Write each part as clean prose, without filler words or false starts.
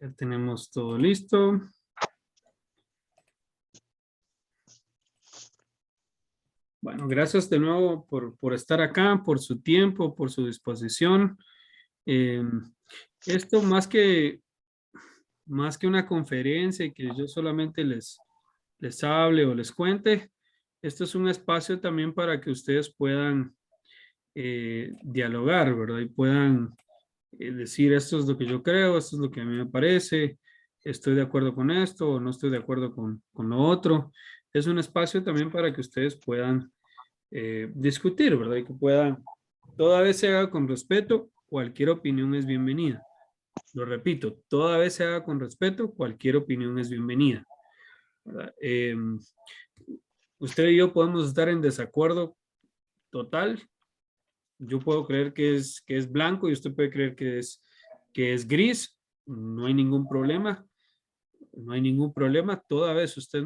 Ya tenemos todo listo. Bueno, gracias de nuevo por estar acá, por su tiempo, por su disposición. Esto más que una conferencia y que yo solamente les hable o les cuente, esto es un espacio también para que ustedes puedan dialogar, ¿verdad? Y puedan decir esto es lo que yo creo, esto es lo que a mí me parece, estoy de acuerdo con esto o no estoy de acuerdo con lo otro. Es un espacio también para que ustedes puedan discutir, ¿verdad? Y que puedan, toda vez se haga con respeto, cualquier opinión es bienvenida. Lo repito, toda vez se haga con respeto, cualquier opinión es bienvenida, ¿verdad? Usted y yo podemos estar en desacuerdo total. Yo puedo creer que es blanco y usted puede creer que es gris. No hay ningún problema. No hay ningún problema. Toda vez usted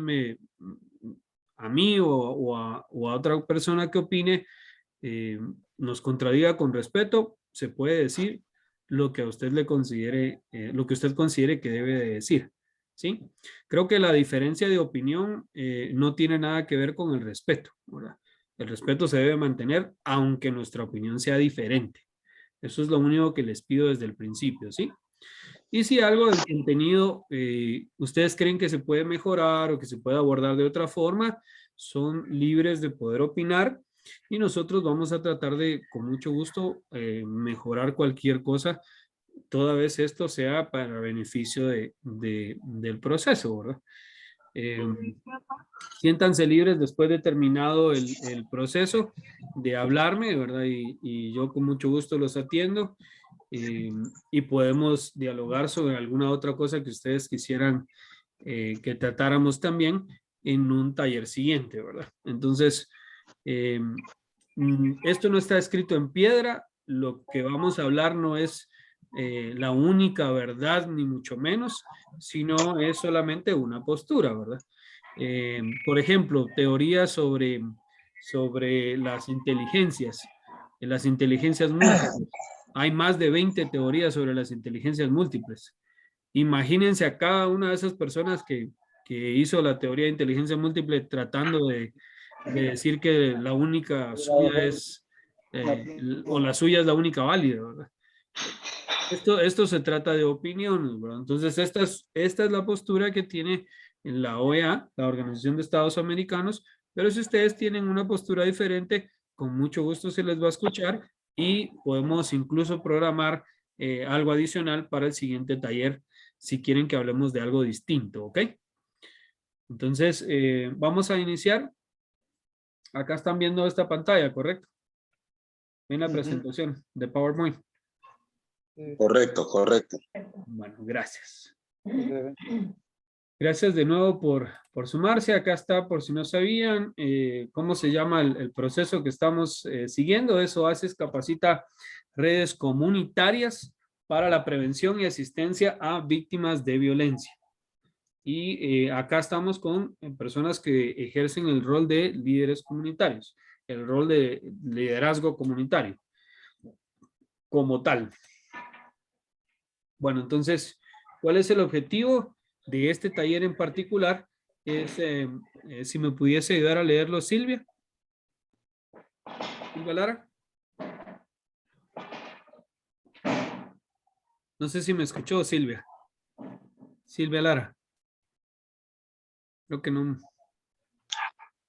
a mí o a otra persona que opine, nos contradiga con respeto, se puede decir lo que a usted le considere, lo que usted considere que debe de decir, ¿sí? Creo que la diferencia de opinión no tiene nada que ver con el respeto, ¿verdad? El respeto se debe mantener aunque nuestra opinión sea diferente. Eso es lo único que les pido desde el principio, ¿sí? Y si algo del contenido ustedes creen que se puede mejorar o que se puede abordar de otra forma, son libres de poder opinar y nosotros vamos a tratar de, con mucho gusto, mejorar cualquier cosa, toda vez esto sea para beneficio del proceso, ¿verdad? Eh, Siéntanse libres después de terminado el proceso de hablarme, ¿verdad? Y yo con mucho gusto los atiendo y podemos dialogar sobre alguna otra cosa que ustedes quisieran que tratáramos también en un taller siguiente, ¿verdad? Entonces, eh, esto no está escrito en piedra, lo que vamos a hablar no es la única verdad, ni mucho menos, sino es solamente una postura, ¿verdad? Por ejemplo, teorías sobre las inteligencias múltiples. Hay más de 20 teorías sobre las inteligencias múltiples. Imagínense a cada una de esas personas que hizo la teoría de inteligencia múltiple tratando de decir que la única suya es, o la suya es la única válida, ¿verdad? Esto se trata de opiniones, ¿verdad? Entonces, esta es la postura que tiene la OEA, la Organización de Estados Americanos, pero si ustedes tienen una postura diferente, con mucho gusto se les va a escuchar y podemos incluso programar algo adicional para el siguiente taller si quieren que hablemos de algo distinto, ¿ok? Entonces, vamos a iniciar. Acá están viendo esta pantalla, ¿correcto? En la presentación de PowerPoint. Correcto, correcto. Bueno, gracias. Gracias de nuevo por sumarse. Acá está, por si no sabían, cómo se llama el proceso que estamos siguiendo. Es Oasis Capacita Redes Comunitarias para la Prevención y Asistencia a Víctimas de Violencia. Y acá estamos con personas que ejercen el rol de líderes comunitarios, el rol de liderazgo comunitario como tal. Bueno, entonces, ¿cuál es el objetivo de este taller en particular? Es, si me pudiese ayudar a leerlo, Silvia. Silvia Lara. No sé si me escuchó, Silvia. Silvia Lara. Creo que no.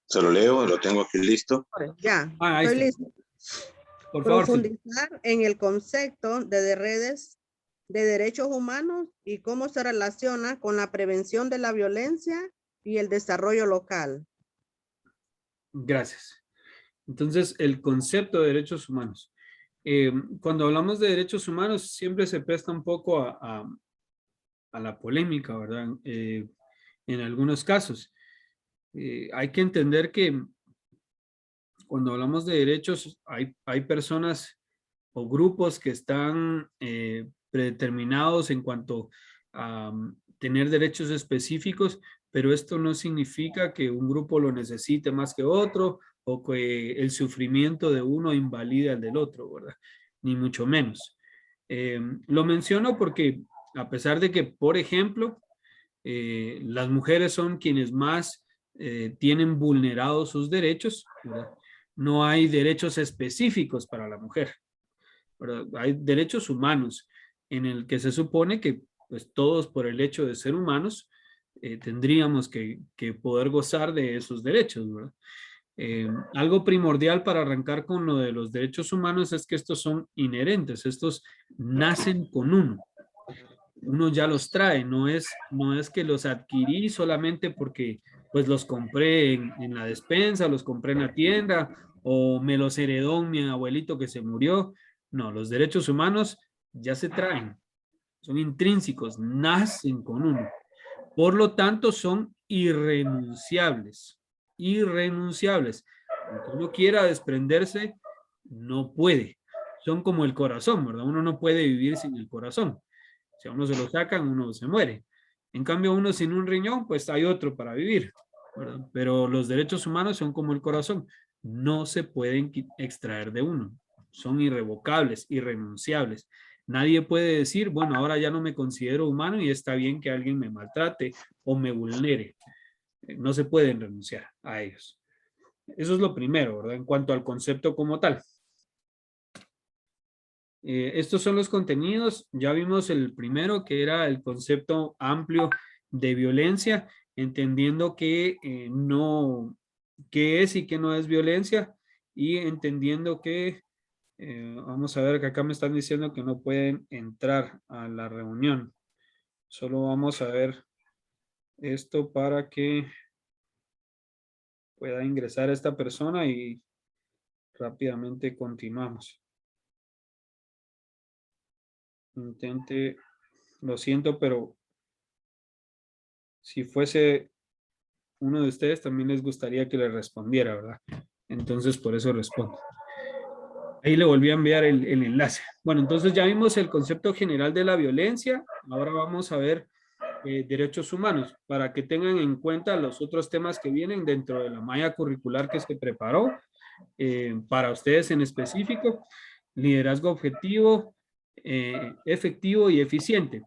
Se lo leo, lo tengo aquí listo. Ya, Ahí estoy está. listo. Por favor, Silvia. Profundizar en el concepto de redes de derechos humanos y cómo se relaciona con la prevención de la violencia y el desarrollo local. Gracias. Entonces, el concepto de derechos humanos. Cuando hablamos de derechos humanos, siempre se presta un poco a la polémica, ¿verdad? En algunos casos. Hay que entender que cuando hablamos de derechos, hay personas o grupos que están predeterminados en cuanto a tener derechos específicos, pero esto no significa que un grupo lo necesite más que otro o que el sufrimiento de uno invalida el del otro, ¿verdad? Ni mucho menos. Lo menciono porque A pesar de que, por ejemplo, las mujeres son quienes más tienen vulnerados sus derechos, ¿verdad? No hay derechos específicos para la mujer, ¿verdad? Hay derechos humanos en el que se supone que pues, todos por el hecho de ser humanos tendríamos que poder gozar de esos derechos, ¿verdad? Algo primordial para arrancar con lo de los derechos humanos es que estos son inherentes, estos nacen con uno. Uno ya los trae, no es que los adquirí solamente porque pues los compré en la despensa, los compré en la tienda o me los heredó mi abuelito que se murió. No, los derechos humanos ya se traen, son intrínsecos, nacen con uno. Por lo tanto, son irrenunciables, irrenunciables. Aunque uno quiera desprenderse, no puede. Son como el corazón, ¿verdad? Uno no puede vivir sin el corazón. Si a uno se lo sacan, uno se muere. En cambio, uno sin un riñón, pues hay otro para vivir, ¿verdad? Pero los derechos humanos son como el corazón. No se pueden extraer de uno. Son irrevocables, irrenunciables. Nadie puede decir, bueno, ahora ya no me considero humano y está bien que alguien me maltrate o me vulnere. No se pueden renunciar a ellos. Eso es lo primero, ¿verdad? En cuanto al concepto como tal. Estos son los contenidos. Ya vimos el primero, que era el concepto amplio de violencia, entendiendo que no, qué es y qué no es violencia, y entendiendo que, vamos a ver que acá me están diciendo que no pueden entrar a la reunión. Solo vamos a ver esto para que pueda ingresar esta persona y rápidamente continuamos. Intente, lo siento, pero si fuese uno de ustedes también les gustaría que le respondiera, ¿verdad? Entonces por eso respondo. Ahí le volví a enviar el enlace. Bueno, entonces ya vimos el concepto general de la violencia. Ahora vamos a ver derechos humanos para que tengan en cuenta los otros temas que vienen dentro de la malla curricular que se preparó para ustedes en específico. Liderazgo objetivo, efectivo y eficiente.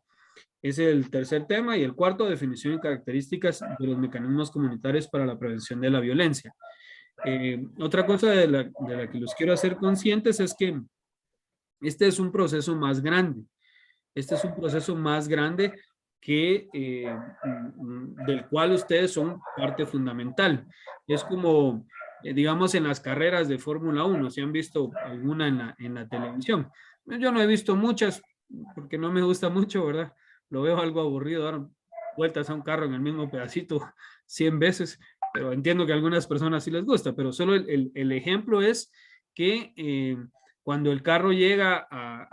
Es el tercer tema. Y el cuarto, definición y características de los mecanismos comunitarios para la prevención de la violencia. Otra cosa de la que los quiero hacer conscientes es que este es un proceso más grande. Este es un proceso más grande que del cual ustedes son parte fundamental. Es como, digamos, en las carreras de Fórmula 1, si han visto alguna en la televisión. Yo no he visto muchas porque no me gusta mucho, ¿verdad? Lo veo algo aburrido, dar vueltas a un carro en el mismo pedacito 100 veces, pero entiendo que a algunas personas sí les gusta, pero solo el ejemplo es que cuando el carro llega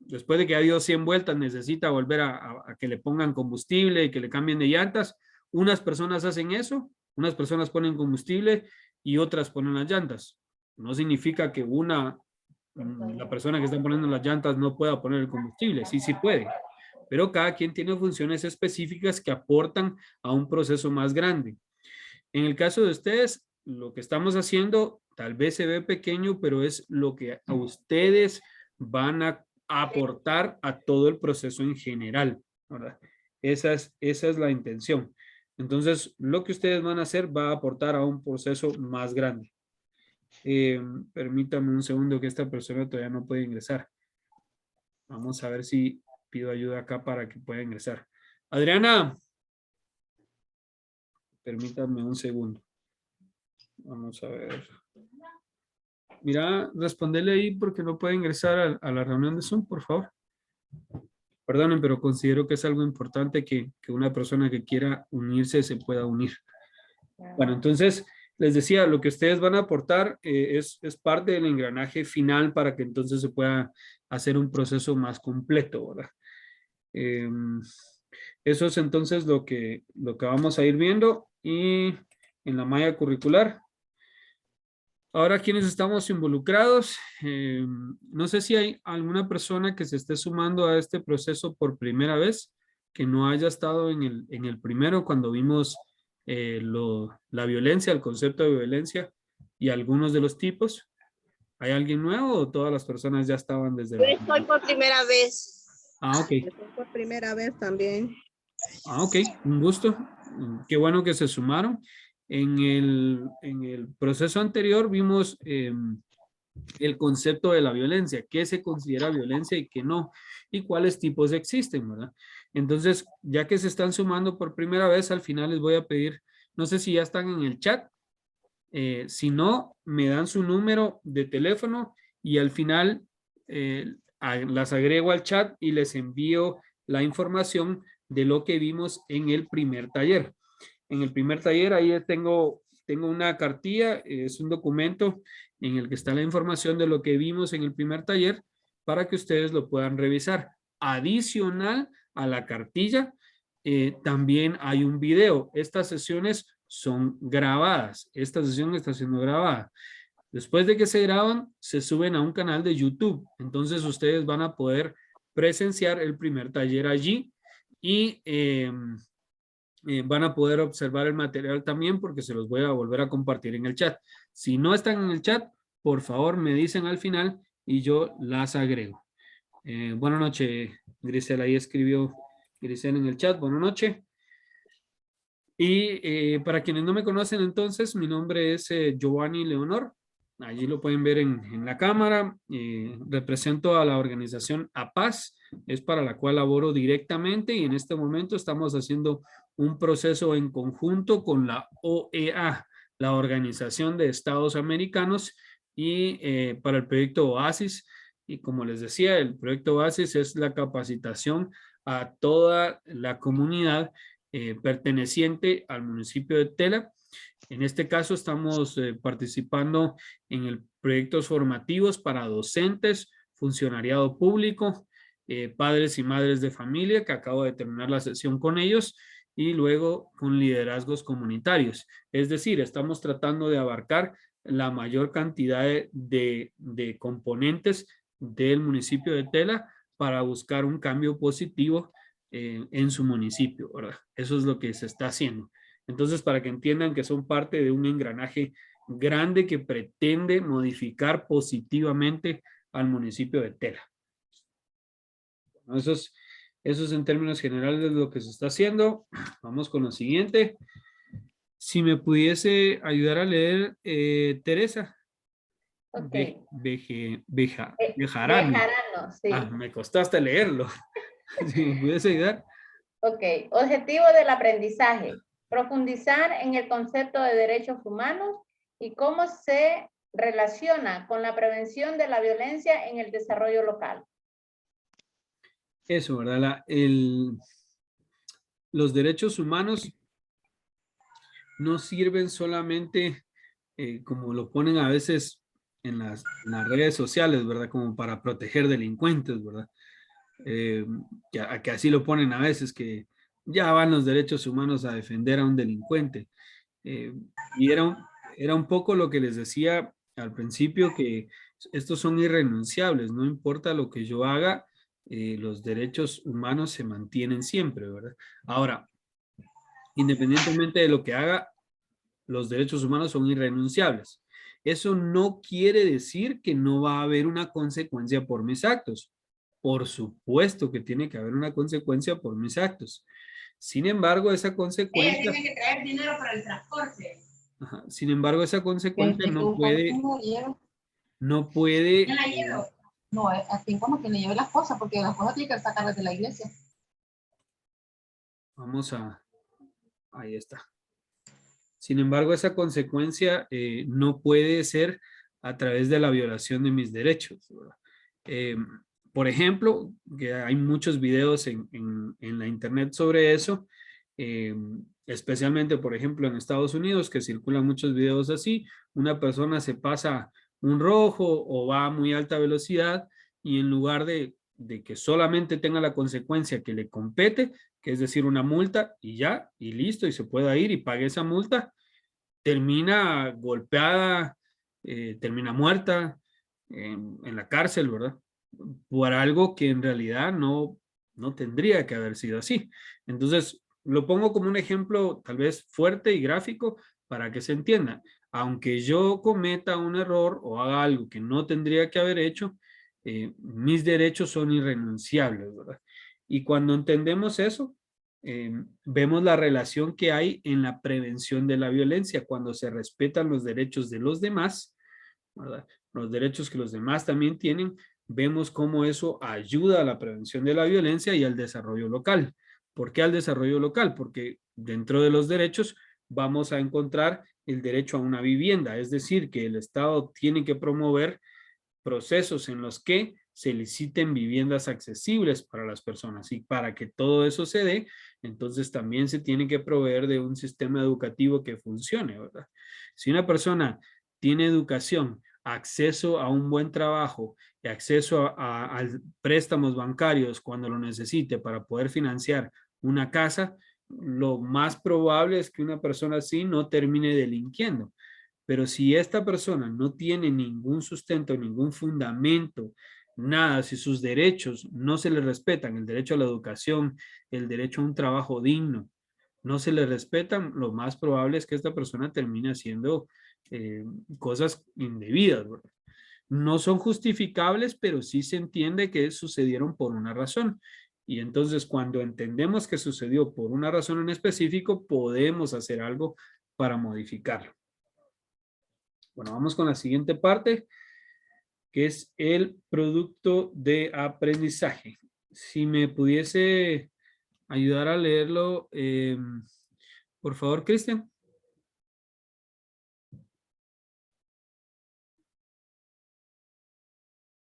después de que ha ido 100 vueltas, necesita volver a que le pongan combustible y que le cambien de llantas. Unas personas hacen eso, unas personas ponen combustible y otras ponen las llantas. No significa que la persona que está poniendo las llantas no pueda poner el combustible, sí, sí puede. Pero cada quien tiene funciones específicas que aportan a un proceso más grande. En el caso de ustedes, lo que estamos haciendo tal vez se ve pequeño, pero es lo que a ustedes van a aportar a todo el proceso en general, ¿verdad? Esa es la intención. Entonces, lo que ustedes van a hacer va a aportar a un proceso más grande. Permítame un segundo que esta persona todavía no puede ingresar. Vamos a ver si pido ayuda acá para que pueda ingresar. Adriana, permítame un segundo. Vamos a ver. Mira, responderle ahí porque no puede ingresar a la reunión de Zoom, por favor. Perdonen, pero considero que es algo importante que una persona que quiera unirse se pueda unir. Bueno, entonces, les decía, lo que ustedes van a aportar es parte del engranaje final para que entonces se pueda hacer un proceso más completo, ¿verdad? Eso es entonces lo que vamos a ir viendo y en la malla curricular. Ahora, ¿quiénes estamos involucrados? No sé si hay alguna persona que se esté sumando a este proceso por primera vez, que no haya estado en el primero cuando vimos la violencia, el concepto de violencia y algunos de los tipos. ¿Hay alguien nuevo o todas las personas ya estaban desde Yo estoy por primera vez. Ah, ok. Esto es por primera vez también. Ah, ok, un gusto. Qué bueno que se sumaron. En el proceso anterior vimos el concepto de la violencia, qué se considera violencia y qué no, y cuáles tipos existen, ¿verdad? Entonces, ya que se están sumando por primera vez, al final les voy a pedir, no sé si ya están en el chat, si no, me dan su número de teléfono y al final las agrego al chat y les envío la información de lo que vimos en el primer taller. En el primer taller ahí tengo una cartilla, es un documento en el que está la información de lo que vimos en el primer taller para que ustedes lo puedan revisar. Adicional a la cartilla, también hay un video. Estas sesiones son grabadas. Esta sesión está siendo grabada. Después de que se graban, se suben a un canal de YouTube. Entonces ustedes van a poder presenciar el primer taller allí y van a poder observar el material también porque se los voy a volver a compartir en el chat. Si no están en el chat, por favor me dicen al final y yo las agrego. Buenas noches, Grisela. Ahí escribió Grisela en el chat. Buenas noches. Y para quienes no me conocen entonces, mi nombre es Giovanni Leonor. Allí lo pueden ver en la cámara. Represento a la organización APAZ, es para la cual laboro directamente y en este momento estamos haciendo un proceso en conjunto con la OEA, la Organización de Estados Americanos, y para el proyecto OASIS. Y como les decía, el proyecto OASIS es la capacitación a toda la comunidad perteneciente al municipio de Tela. En este caso estamos participando en el proyectos formativos para docentes, funcionariado público, padres y madres de familia, que acabo de terminar la sesión con ellos, y luego con liderazgos comunitarios. Es decir, estamos tratando de abarcar la mayor cantidad de componentes del municipio de Tela para buscar un cambio positivo en su municipio, ¿verdad? Eso es lo que se está haciendo. Entonces, para que entiendan que son parte de un engranaje grande que pretende modificar positivamente al municipio de Tela. Bueno, eso es en términos generales de lo que se está haciendo. Vamos con lo siguiente. Si me pudiese ayudar a leer, Teresa. Ok. Bejarano. Bejarano, sí. Ah, me costó hasta leerlo. Si me pudiese ayudar. Ok. Objetivo del aprendizaje. Profundizar en el concepto de derechos humanos y cómo se relaciona con la prevención de la violencia en el desarrollo local. Eso, ¿verdad? Los derechos humanos no sirven solamente, como lo ponen a veces en las redes sociales, ¿verdad? Como para proteger delincuentes, ¿verdad? Que así lo ponen a veces, que ya van los derechos humanos a defender a un delincuente. Y era un poco lo que les decía al principio, que estos son irrenunciables, no importa lo que yo haga, los derechos humanos se mantienen siempre, ¿verdad? Ahora, independientemente de lo que haga, los derechos humanos son irrenunciables. Eso no quiere decir que no va a haber una consecuencia por mis actos. Por supuesto que tiene que haber una consecuencia por mis actos. Sin embargo, esa consecuencia... Ella tiene que traer dinero para el transporte. Ajá, sin embargo, esa consecuencia no ¿Quién puede... la lleva? No, así como que le lleve las cosas, porque las cosas tiene que sacarlas de la iglesia. Vamos a... Ahí está. Sin embargo, esa consecuencia no puede ser a través de la violación de mis derechos, ¿verdad? Por ejemplo, que hay muchos videos en la internet sobre eso, especialmente, por ejemplo, en Estados Unidos, que circulan muchos videos así. Una persona se pasa un rojo o va a muy alta velocidad y en lugar de que solamente tenga la consecuencia que le compete, que es decir, una multa y ya, y listo, y se pueda ir y pague esa multa, termina golpeada, termina muerta en la cárcel, ¿verdad? Por algo que en realidad no tendría que haber sido así. Entonces, lo pongo como un ejemplo tal vez fuerte y gráfico para que se entienda. Aunque yo cometa un error o haga algo que no tendría que haber hecho, mis derechos son irrenunciables, ¿verdad? Y cuando entendemos eso, vemos la relación que hay en la prevención de la violencia, cuando se respetan los derechos de los demás, ¿verdad? Los derechos que los demás también tienen, vemos cómo eso ayuda a la prevención de la violencia y al desarrollo local. ¿Por qué al desarrollo local? Porque dentro de los derechos vamos a encontrar el derecho a una vivienda, es decir, que el Estado tiene que promover procesos en los que se liciten viviendas accesibles para las personas, y para que todo eso se dé, entonces también se tiene que proveer de un sistema educativo que funcione, ¿verdad? Si una persona tiene educación, acceso a un buen trabajo y acceso a préstamos bancarios cuando lo necesite para poder financiar una casa, lo más probable es que una persona así no termine delinquiendo. Pero si esta persona no tiene ningún sustento, ningún fundamento, nada, si sus derechos no se le respetan, el derecho a la educación, el derecho a un trabajo digno, no se le respetan, lo más probable es que esta persona termine haciendo cosas indebidas, ¿verdad? No son justificables, pero sí se entiende que sucedieron por una razón. Y entonces cuando entendemos que sucedió por una razón en específico, podemos hacer algo para modificarlo. Bueno, vamos con la siguiente parte, que es el producto de aprendizaje. Si me pudiese ayudar a leerlo, por favor, Cristian.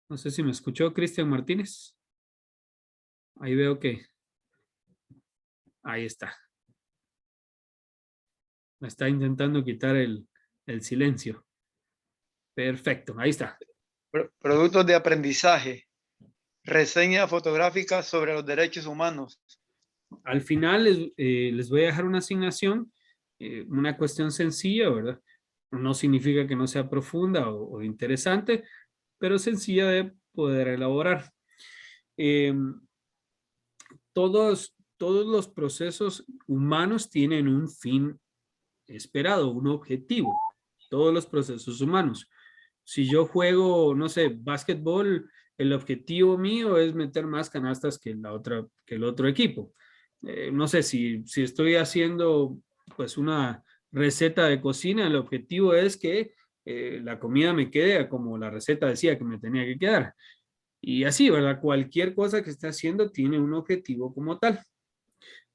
No sé si me escuchó Cristian Martínez. Ahí veo que... Ahí está. Me está intentando quitar el silencio. Perfecto, ahí está. Productos de aprendizaje. Reseña fotográfica sobre los derechos humanos. Al final les voy a dejar una asignación, una cuestión sencilla, ¿verdad? No significa que no sea profunda o interesante, pero sencilla de poder elaborar. Todos los procesos humanos tienen un fin esperado, un objetivo. Todos los procesos humanos. Si yo juego, no sé, básquetbol, el objetivo mío es meter más canastas que el otro equipo. No sé, si estoy haciendo pues una receta de cocina, el objetivo es que la comida me quede como la receta decía que me tenía que quedar. Y así, ¿verdad? Cualquier cosa que esté haciendo tiene un objetivo como tal.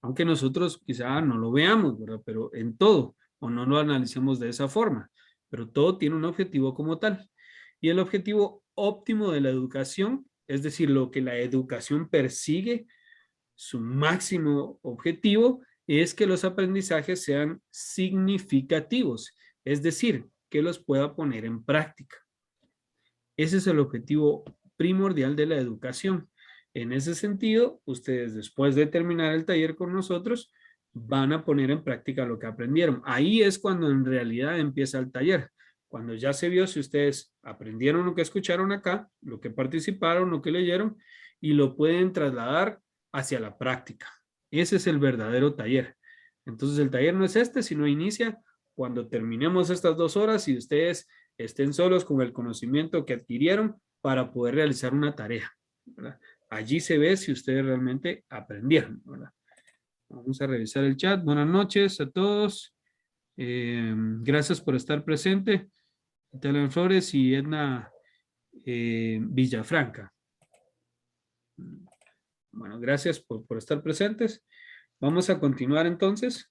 Aunque nosotros quizá no lo veamos, ¿verdad? Pero en todo, o no lo analicemos de esa forma, pero todo tiene un objetivo como tal. Y el objetivo óptimo de la educación, es decir, lo que la educación persigue, su máximo objetivo, es que los aprendizajes sean significativos, es decir, que los pueda poner en práctica. Ese es el objetivo primordial de la educación. En ese sentido, ustedes después de terminar el taller con nosotros, van a poner en práctica lo que aprendieron. Ahí es cuando en realidad empieza el taller. Cuando ya se vio si ustedes aprendieron lo que escucharon acá, lo que participaron, lo que leyeron, y lo pueden trasladar hacia la práctica. Ese es el verdadero taller. Entonces el taller no es este, sino inicia cuando terminemos estas 2 horas y ustedes estén solos con el conocimiento que adquirieron para poder realizar una tarea, ¿verdad? Allí se ve si ustedes realmente aprendieron, ¿verdad? Vamos a revisar el chat. Buenas noches a todos. Gracias por estar presente. Italian Flores y Edna Villafranca. Bueno, gracias por estar presentes. Vamos a continuar entonces.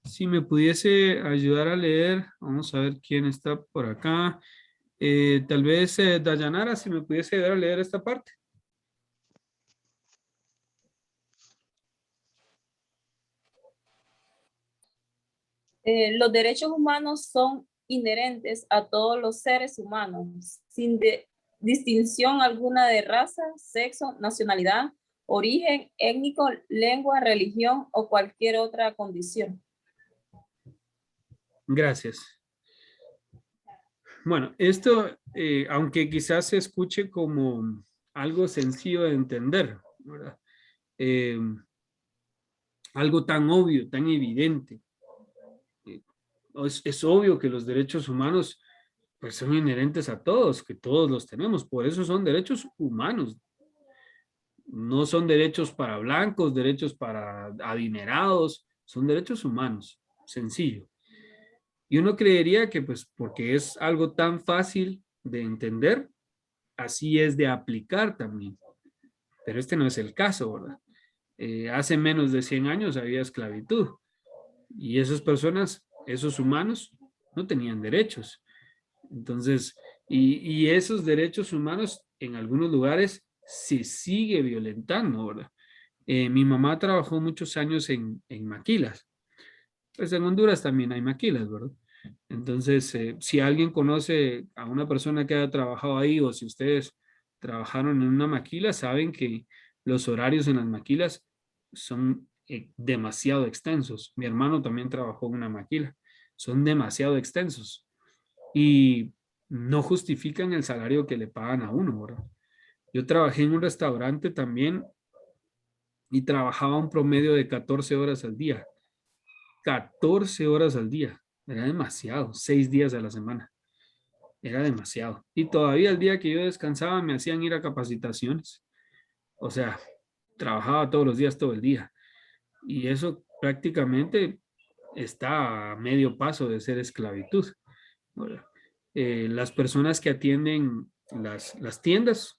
Si me pudiese ayudar a leer, vamos a ver quién está por acá. Tal vez Dayanara, si me pudiese ayudar a leer esta parte. Los derechos humanos son inherentes a todos los seres humanos, sin distinción alguna de raza, sexo, nacionalidad, origen étnico, lengua, religión o cualquier otra condición. Gracias. Bueno, esto, aunque quizás se escuche como algo sencillo de entender, ¿verdad? Algo tan obvio, tan evidente. Es obvio que los derechos humanos pues son inherentes a todos, que todos los tenemos, por eso son derechos humanos, No son derechos para blancos, derechos para adinerados, son derechos humanos, sencillo. Y uno creería que pues porque es algo tan fácil de entender, así es de aplicar también. Pero este no es el caso, ¿verdad? Hace menos de 100 años había esclavitud y esas personas, esos humanos, no tenían derechos. Entonces, y esos derechos humanos en algunos lugares se sigue violentando, ¿verdad? Mi mamá trabajó muchos años en maquilas. Pues en Honduras también hay maquilas, ¿verdad? Entonces, si alguien conoce a una persona que haya trabajado ahí o si ustedes trabajaron en una maquila, saben que los horarios en las maquilas son demasiado extensos. Mi hermano también trabajó en una maquila. Son demasiado extensos y no justifican el salario que le pagan a uno, ¿verdad? Yo trabajé en un restaurante también y trabajaba un promedio de 14 horas al día. 14 horas al día. Era demasiado. 6 días a la semana. Era demasiado. Y todavía el día que yo descansaba me hacían ir a capacitaciones. O sea, trabajaba todos los días, todo el día. Y eso prácticamente está a medio paso de ser esclavitud. ¿Verdad? Las personas que atienden las tiendas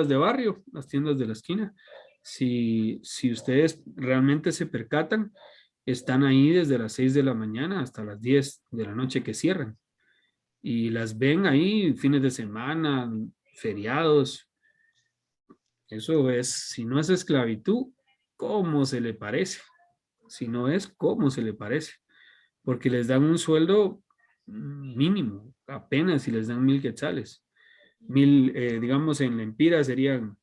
de barrio, las tiendas de la esquina, si ustedes realmente se percatan, están ahí desde las 6 de la mañana hasta las 10 de la noche que cierran. Y las ven ahí fines de semana, feriados. Eso es, si no es esclavitud, ¿cómo se le parece? Si no es, ¿cómo se le parece? Porque les dan un sueldo mínimo, apenas si les dan 1,000 quetzales. 1,000, digamos, en lempiras serían,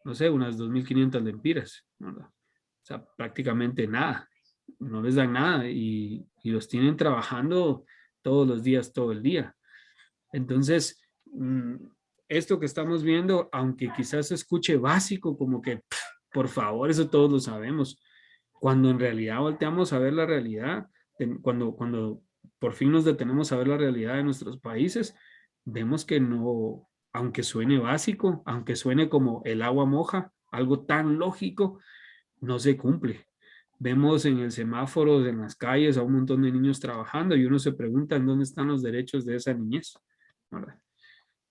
no sé, unas 2,500 lempiras, ¿verdad? O sea, prácticamente nada. No les dan nada y los tienen trabajando todos los días, todo el día. Entonces, esto que estamos viendo, aunque quizás se escuche básico, como que, por favor, eso todos lo sabemos, cuando en realidad volteamos a ver la realidad, cuando por fin nos detenemos a ver la realidad de nuestros países, vemos que no, aunque suene básico, aunque suene como el agua moja, algo tan lógico, no se cumple. Vemos en el semáforo, en las calles, a un montón de niños trabajando y uno se pregunta en dónde están los derechos de esa niñez, ¿verdad?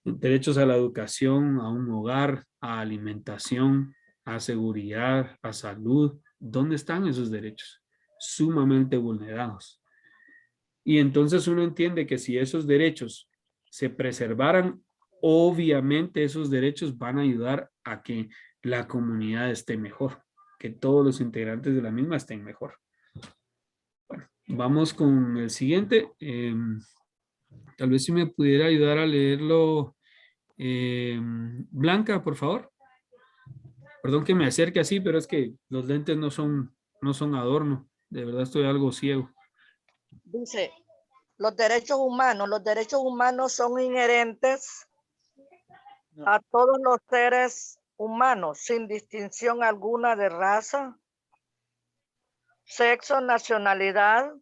Derechos a la educación, a un hogar, a alimentación, a seguridad, a salud. ¿Dónde están esos derechos? Sumamente vulnerados. Y entonces uno entiende que si esos derechos se preservaran, obviamente esos derechos van a ayudar a que la comunidad esté mejor, que todos los integrantes de la misma estén mejor. Bueno, vamos con el siguiente. Tal vez si me pudiera ayudar a leerlo. Blanca, por favor. Perdón que me acerque así, pero es que los lentes no son adorno. De verdad estoy algo ciego. Dice, los derechos humanos son inherentes a todos los seres humanos, sin distinción alguna de raza, sexo, nacionalidad,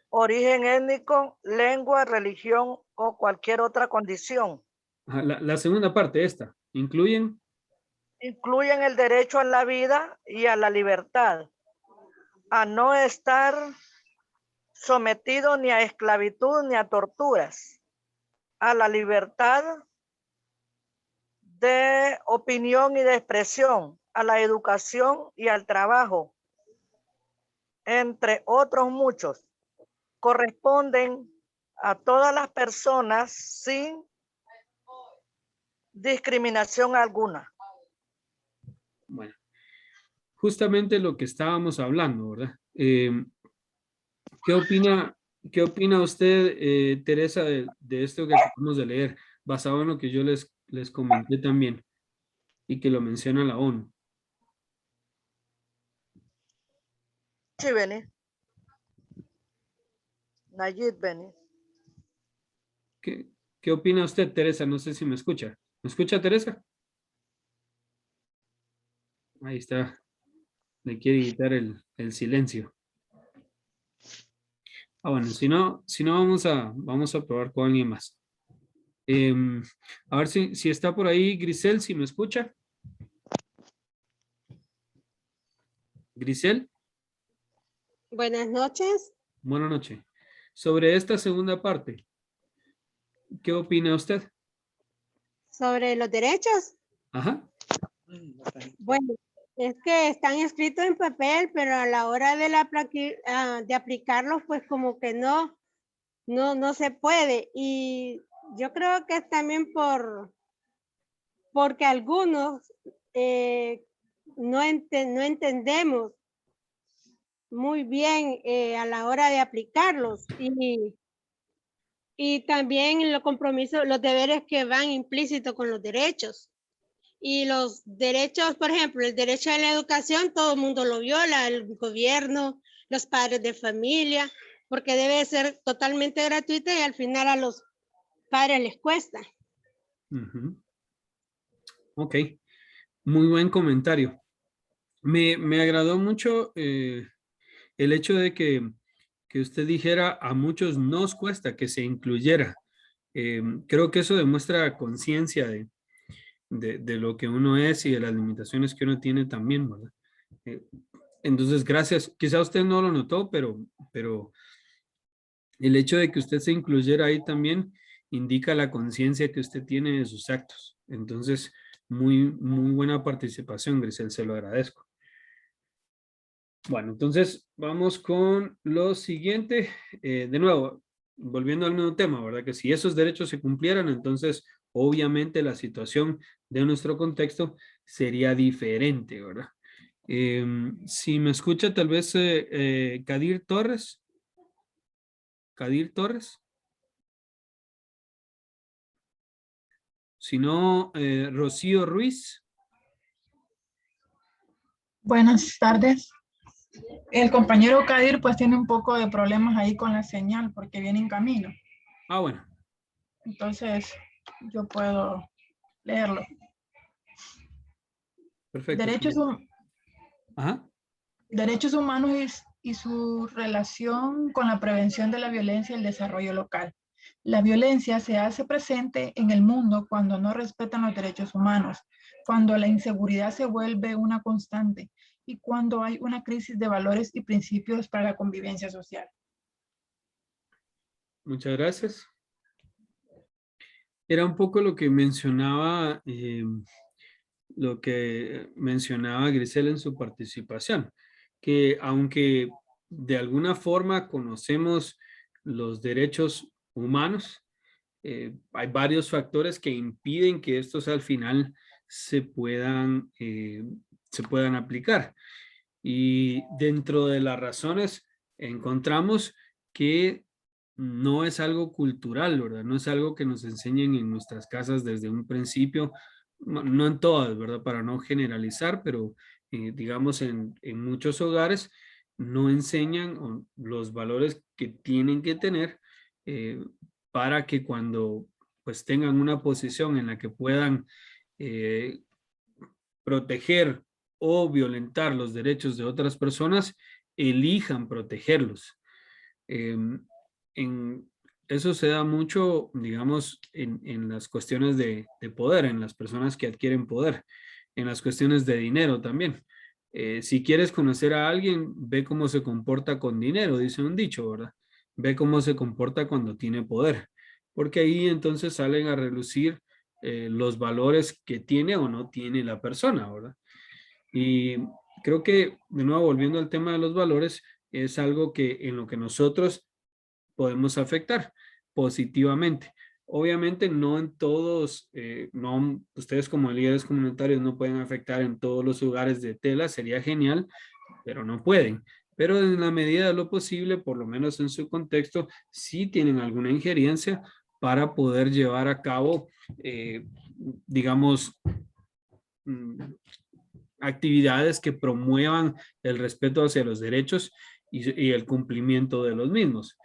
origen étnico, lengua, religión o cualquier otra condición. La segunda parte, esta, incluyen el derecho a la vida y a la libertad, a no estar sometido ni a esclavitud ni a torturas, a la libertad de opinión y de expresión, a la educación y al trabajo, entre otros muchos, corresponden a todas las personas sin discriminación alguna. Bueno, justamente lo que estábamos hablando, ¿verdad? ¿Qué opina usted, Teresa, de esto que acabamos de leer, basado en lo que yo les comenté también y que lo menciona la ONU? Sí, Beni. Nayib, Beni. ¿Qué opina usted, Teresa? No sé si me escucha. ¿Me escucha, Teresa? Ahí está. Le quiere quitar el silencio. Bueno, si no vamos a probar con alguien más. A ver si está por ahí Grisel, si me escucha. Grisel, Buenas noches. buenas noches. Sobre esta segunda parte, ¿qué opina usted? Sobre los derechos. Ajá. Bueno, es que están escritos en papel, pero a la hora de, de aplicarlos, pues como que no se puede. Y yo creo que es también porque algunos no entendemos muy bien a la hora de aplicarlos. Y también los compromisos, los deberes que van implícitos con los derechos. Y los derechos, por ejemplo, el derecho a la educación, todo el mundo lo viola, el gobierno, los padres de familia, porque debe ser totalmente gratuita y al final a los padres les cuesta. Ujú. Ok, muy buen comentario. Me agradó mucho el hecho de que usted dijera a muchos nos cuesta que se incluyera. Creo que eso demuestra conciencia de lo que uno es y de las limitaciones que uno tiene también, ¿verdad? Entonces, gracias. Quizá usted no lo notó, pero el hecho de que usted se incluyera ahí también indica la conciencia que usted tiene de sus actos. Entonces, muy buena participación, Grisel, se lo agradezco. Bueno, entonces vamos con lo siguiente. De nuevo, volviendo al mismo tema, ¿verdad? Que si esos derechos se cumplieran, entonces obviamente la situación de nuestro contexto sería diferente, ¿verdad? Si me escucha tal vez Kadir Torres. Kadir Torres. Si no, Rocío Ruiz. Buenas tardes. El compañero Kadir pues tiene un poco de problemas ahí con la señal porque viene en camino. Ah, bueno. Entonces yo puedo leerlo. Perfecto. Ajá. Derechos humanos y su relación con la prevención de la violencia y el desarrollo local. La violencia se hace presente en el mundo cuando no respetan los derechos humanos, cuando la inseguridad se vuelve una constante y cuando hay una crisis de valores y principios para la convivencia social. Muchas gracias. Era un poco lo que mencionaba Grisel en su participación, que aunque de alguna forma conocemos los derechos humanos, hay varios factores que impiden que estos al final se puedan aplicar. Y dentro de las razones encontramos que no es algo cultural, ¿verdad? No es algo que nos enseñen en nuestras casas desde un principio, no en todas, ¿verdad? Para no generalizar, pero digamos en muchos hogares no enseñan los valores que tienen que tener para que cuando pues tengan una posición en la que puedan proteger o violentar los derechos de otras personas, elijan protegerlos. Eso se da mucho, digamos, en las cuestiones de poder, en las personas que adquieren poder, en las cuestiones de dinero también. Si quieres conocer a alguien, ve cómo se comporta con dinero, dice un dicho, ¿verdad? Ve cómo se comporta cuando tiene poder, porque ahí entonces salen a relucir los valores que tiene o no tiene la persona, ¿verdad? Y creo que, de nuevo, volviendo al tema de los valores, es algo que en lo que nosotros podemos afectar positivamente. Obviamente no en todos, no, ustedes como líderes comunitarios no pueden afectar en todos los lugares de tela, sería genial, pero no pueden. Pero en la medida de lo posible, por lo menos en su contexto, sí tienen alguna injerencia para poder llevar a cabo, digamos, actividades que promuevan el respeto hacia los derechos y el cumplimiento de los mismos.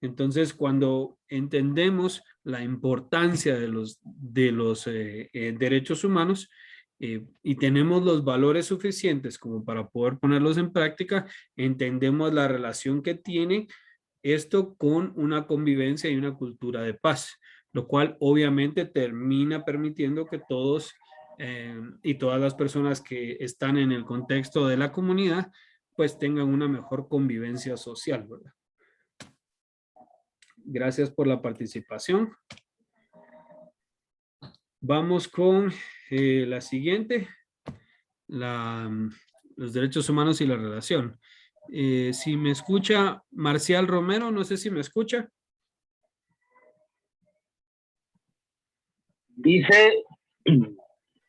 Entonces, cuando entendemos la importancia de los derechos humanos y tenemos los valores suficientes como para poder ponerlos en práctica, entendemos la relación que tiene esto con una convivencia y una cultura de paz, lo cual obviamente termina permitiendo que todos y todas las personas que están en el contexto de la comunidad pues tengan una mejor convivencia social, ¿verdad? Gracias por la participación. Vamos con la siguiente, los derechos humanos y la relación. Si me escucha Marcial Romero, no sé si me escucha. Dice,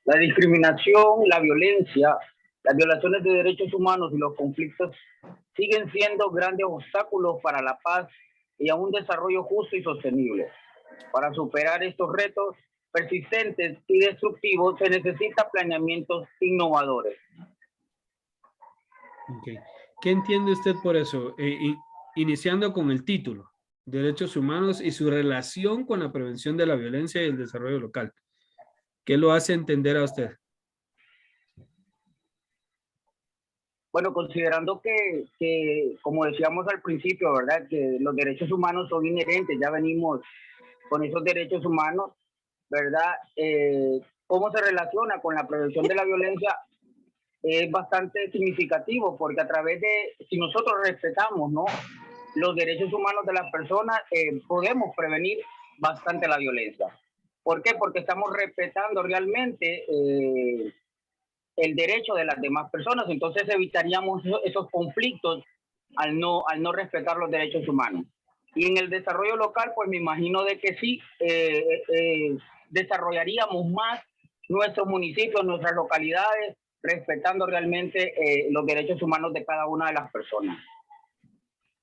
la discriminación, la violencia, las violaciones de derechos humanos y los conflictos siguen siendo grandes obstáculos para la paz y a un desarrollo justo y sostenible. Para superar estos retos persistentes y destructivos se necesita planeamientos innovadores. Okay. ¿Qué entiende usted por eso? Iniciando con el título, Derechos Humanos y su relación con la prevención de la violencia y el desarrollo local. ¿Qué lo hace entender a usted? Bueno, considerando que, como decíamos al principio, ¿verdad? Que los derechos humanos son inherentes, ya venimos con esos derechos humanos, ¿verdad? ¿Cómo se relaciona con la prevención de la violencia? Es bastante significativo, porque a través de, si nosotros respetamos, ¿no?, los derechos humanos de las personas, podemos prevenir bastante la violencia. ¿Por qué? Porque estamos respetando realmente el derecho de las demás personas, entonces evitaríamos esos conflictos al no respetar los derechos humanos. Y en el desarrollo local, pues me imagino de que sí, desarrollaríamos más nuestros municipios, nuestras localidades, respetando realmente los derechos humanos de cada una de las personas.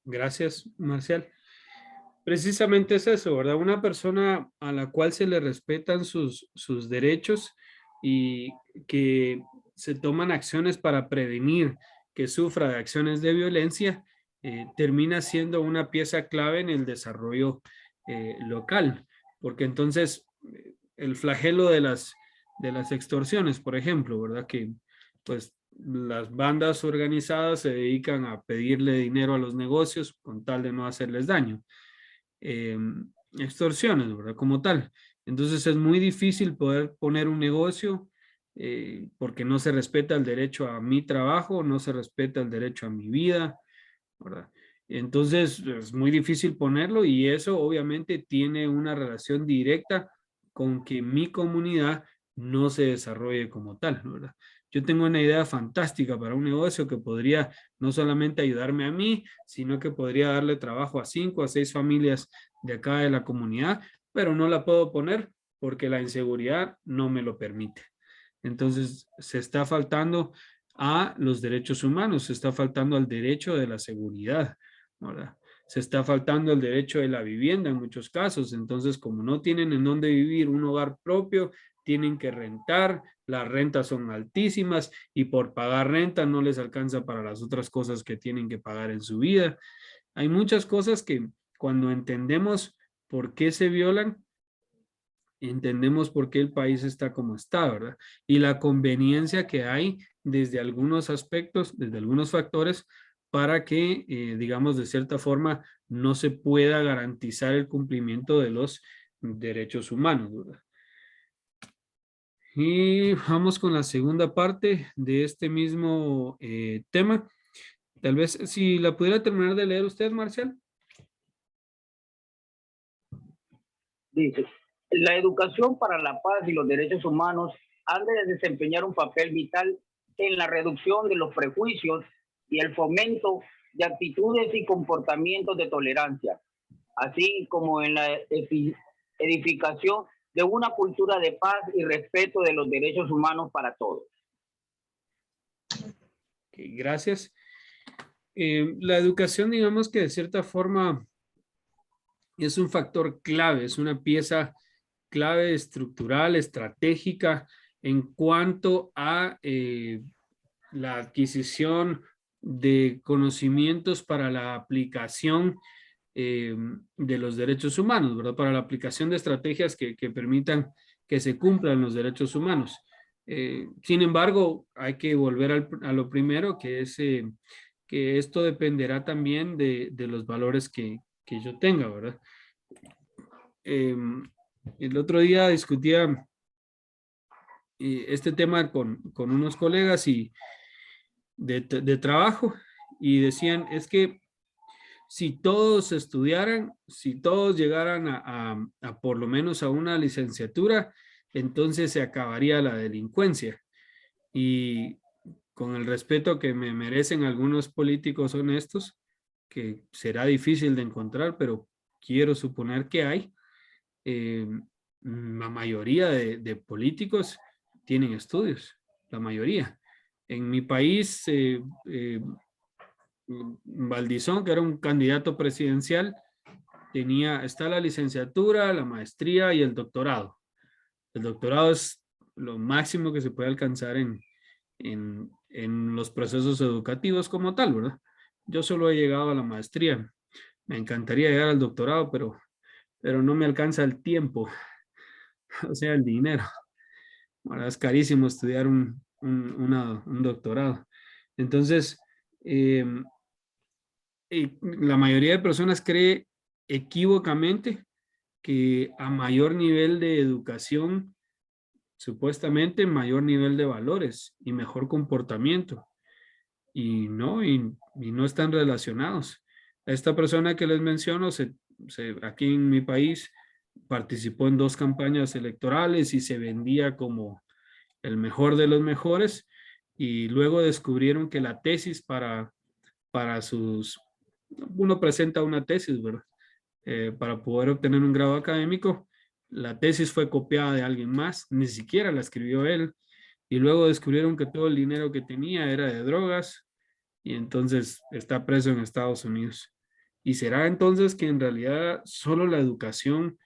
Gracias, Marcial. Precisamente es eso, ¿verdad? Una persona a la cual se le respetan sus derechos y que se toman acciones para prevenir que sufra de acciones de violencia, termina siendo una pieza clave en el desarrollo local, porque entonces el flagelo de las extorsiones, por ejemplo, ¿verdad? Que pues las bandas organizadas se dedican a pedirle dinero a los negocios con tal de no hacerles daño. Extorsiones, ¿verdad? Como tal. Entonces es muy difícil poder poner un negocio porque no se respeta el derecho a mi trabajo, no se respeta el derecho a mi vida, ¿verdad? Entonces es muy difícil ponerlo y eso obviamente tiene una relación directa con que mi comunidad no se desarrolle como tal, ¿verdad? Yo tengo una idea fantástica para un negocio que podría no solamente ayudarme a mí, sino que podría darle trabajo a 5 a 6 familias de acá de la comunidad, pero no la puedo poner porque la inseguridad no me lo permite. Entonces se está faltando a los derechos humanos, se está faltando al derecho de la seguridad, ¿verdad? Se está faltando el derecho de la vivienda en muchos casos. Entonces, como no tienen en dónde vivir un hogar propio, tienen que rentar, las rentas son altísimas y por pagar renta no les alcanza para las otras cosas que tienen que pagar en su vida. Hay muchas cosas que cuando entendemos por qué se violan, entendemos por qué el país está como está, ¿verdad? Y la conveniencia que hay desde algunos aspectos, desde algunos factores, para que, digamos, de cierta forma, no se pueda garantizar el cumplimiento de los derechos humanos, ¿verdad? Y vamos con la segunda parte de este mismo tema. Tal vez si la pudiera terminar de leer usted, Marcial. Dice, la educación para la paz y los derechos humanos han de desempeñar un papel vital en la reducción de los prejuicios y el fomento de actitudes y comportamientos de tolerancia, así como en la edificación de una cultura de paz y respeto de los derechos humanos para todos. Okay, gracias. La educación, digamos que de cierta forma es un factor clave, es una pieza clave estructural, estratégica en cuanto a la adquisición de conocimientos para la aplicación de los derechos humanos, ¿verdad? Para la aplicación de estrategias que permitan que se cumplan los derechos humanos. Sin embargo, hay que volver a lo primero, que es que esto dependerá también de los valores que yo tenga, ¿verdad? El otro día discutía este tema con unos colegas y de trabajo y decían, es que si todos estudiaran, si todos llegaran a por lo menos a una licenciatura, entonces se acabaría la delincuencia. Y con el respeto que me merecen algunos políticos honestos, que será difícil de encontrar, pero quiero suponer que hay, la mayoría de políticos tienen estudios, la mayoría. En mi país, Valdizón, que era un candidato presidencial, está la licenciatura, la maestría y el doctorado. El doctorado es lo máximo que se puede alcanzar en los procesos educativos como tal, ¿verdad? Yo solo he llegado a la maestría. Me encantaría llegar al doctorado, pero no me alcanza el tiempo, o sea, el dinero. Ahora es carísimo estudiar un doctorado. Entonces, la mayoría de personas cree equívocamente que a mayor nivel de educación, supuestamente mayor nivel de valores y mejor comportamiento. Y no están relacionados. Esta persona que les menciono, aquí en mi país, participó en 2 campañas electorales y se vendía como el mejor de los mejores, y luego descubrieron que la tesis para uno presenta una tesis, ¿verdad? Para poder obtener un grado académico, la tesis fue copiada de alguien más, ni siquiera la escribió él, y luego descubrieron que todo el dinero que tenía era de drogas, y entonces está preso en Estados Unidos. ¿Y será entonces que en realidad solo la educación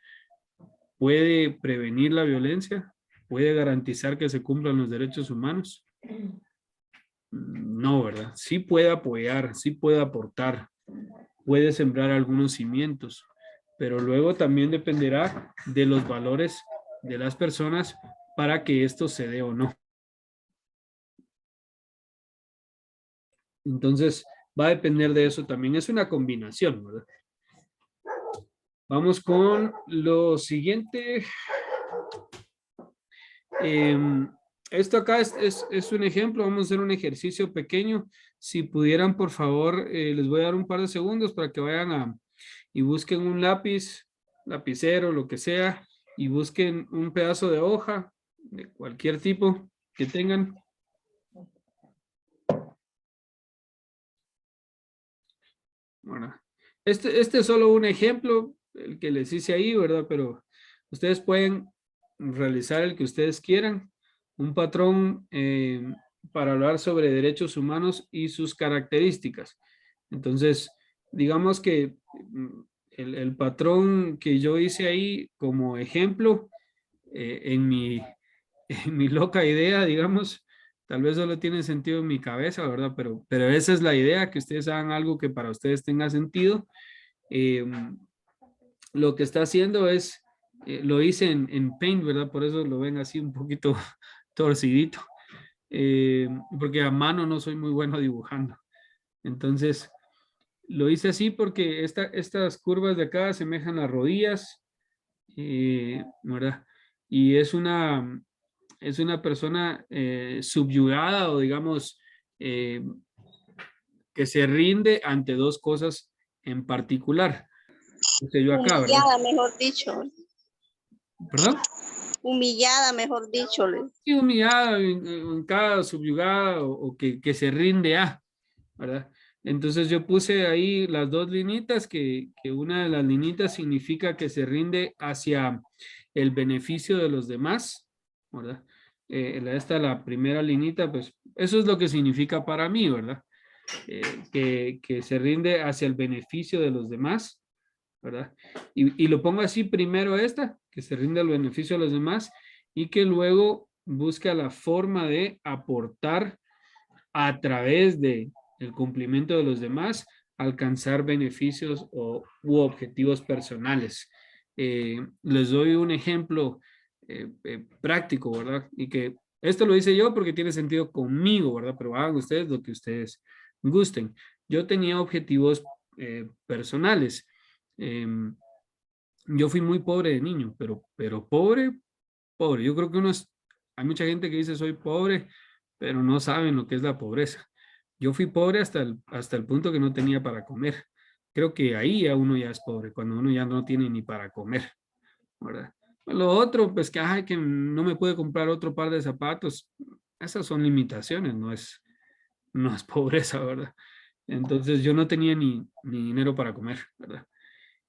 puede prevenir la violencia? ¿Puede garantizar que se cumplan los derechos humanos? No, ¿verdad? Sí puede apoyar, sí puede aportar, puede sembrar algunos cimientos, pero luego también dependerá de los valores de las personas para que esto se dé o no. Entonces, va a depender de eso también. Es una combinación, ¿verdad? Vamos con lo siguiente. Esto acá es un ejemplo. Vamos a hacer un ejercicio pequeño. Si pudieran, por favor, les voy a dar un par de segundos para que vayan y busquen un lápiz, lapicero, lo que sea, y busquen un pedazo de hoja de cualquier tipo que tengan. Bueno, este es solo un ejemplo, el que les hice ahí, ¿verdad? Pero ustedes pueden realizar el que ustedes quieran. Un patrón para hablar sobre derechos humanos y sus características. Entonces, digamos que el patrón que yo hice ahí como ejemplo, en mi loca idea, digamos, tal vez solo tiene sentido en mi cabeza, ¿verdad? Pero esa es la idea, que ustedes hagan algo que para ustedes tenga sentido. Lo que está haciendo es, lo hice en Paint, ¿verdad? Por eso lo ven así un poquito torcidito. Porque a mano no soy muy bueno dibujando. Entonces, lo hice así porque estas curvas de acá asemejan las rodillas, ¿verdad? Y es una persona subyugada, o digamos, que se rinde ante 2 cosas en particular. Yo acá, ¿verdad? Humillada, mejor dicho. ¿Perdón? Humillada, mejor dicho. Sí, humillada, hincada, subyugada, o que se rinde a, ¿verdad? Entonces yo puse ahí las 2 linitas, que una de las linitas significa que se rinde hacia el beneficio de los demás, ¿verdad? La primera linita, pues eso es lo que significa para mí, ¿verdad? Que se rinde hacia el beneficio de los demás, ¿verdad? Y lo pongo así: primero que se rinde al beneficio de los demás, y que luego busca la forma de aportar a través de el cumplimiento de los demás, alcanzar beneficios u objetivos personales. Les doy un ejemplo práctico, ¿verdad? Y que esto lo hice yo porque tiene sentido conmigo, ¿verdad? Pero hagan ustedes lo que ustedes gusten. Yo tenía objetivos personales. Yo fui muy pobre de niño, pero pobre. Yo creo que hay mucha gente que dice soy pobre, pero no saben lo que es la pobreza. Yo fui pobre hasta el punto que no tenía para comer. Creo que ahí ya uno ya es pobre, cuando uno ya no tiene ni para comer, ¿verdad? Lo otro, pues que, ay, que no me puede comprar otro par de zapatos. Esas son limitaciones, no es pobreza, ¿verdad? Entonces yo no tenía ni dinero para comer, ¿verdad?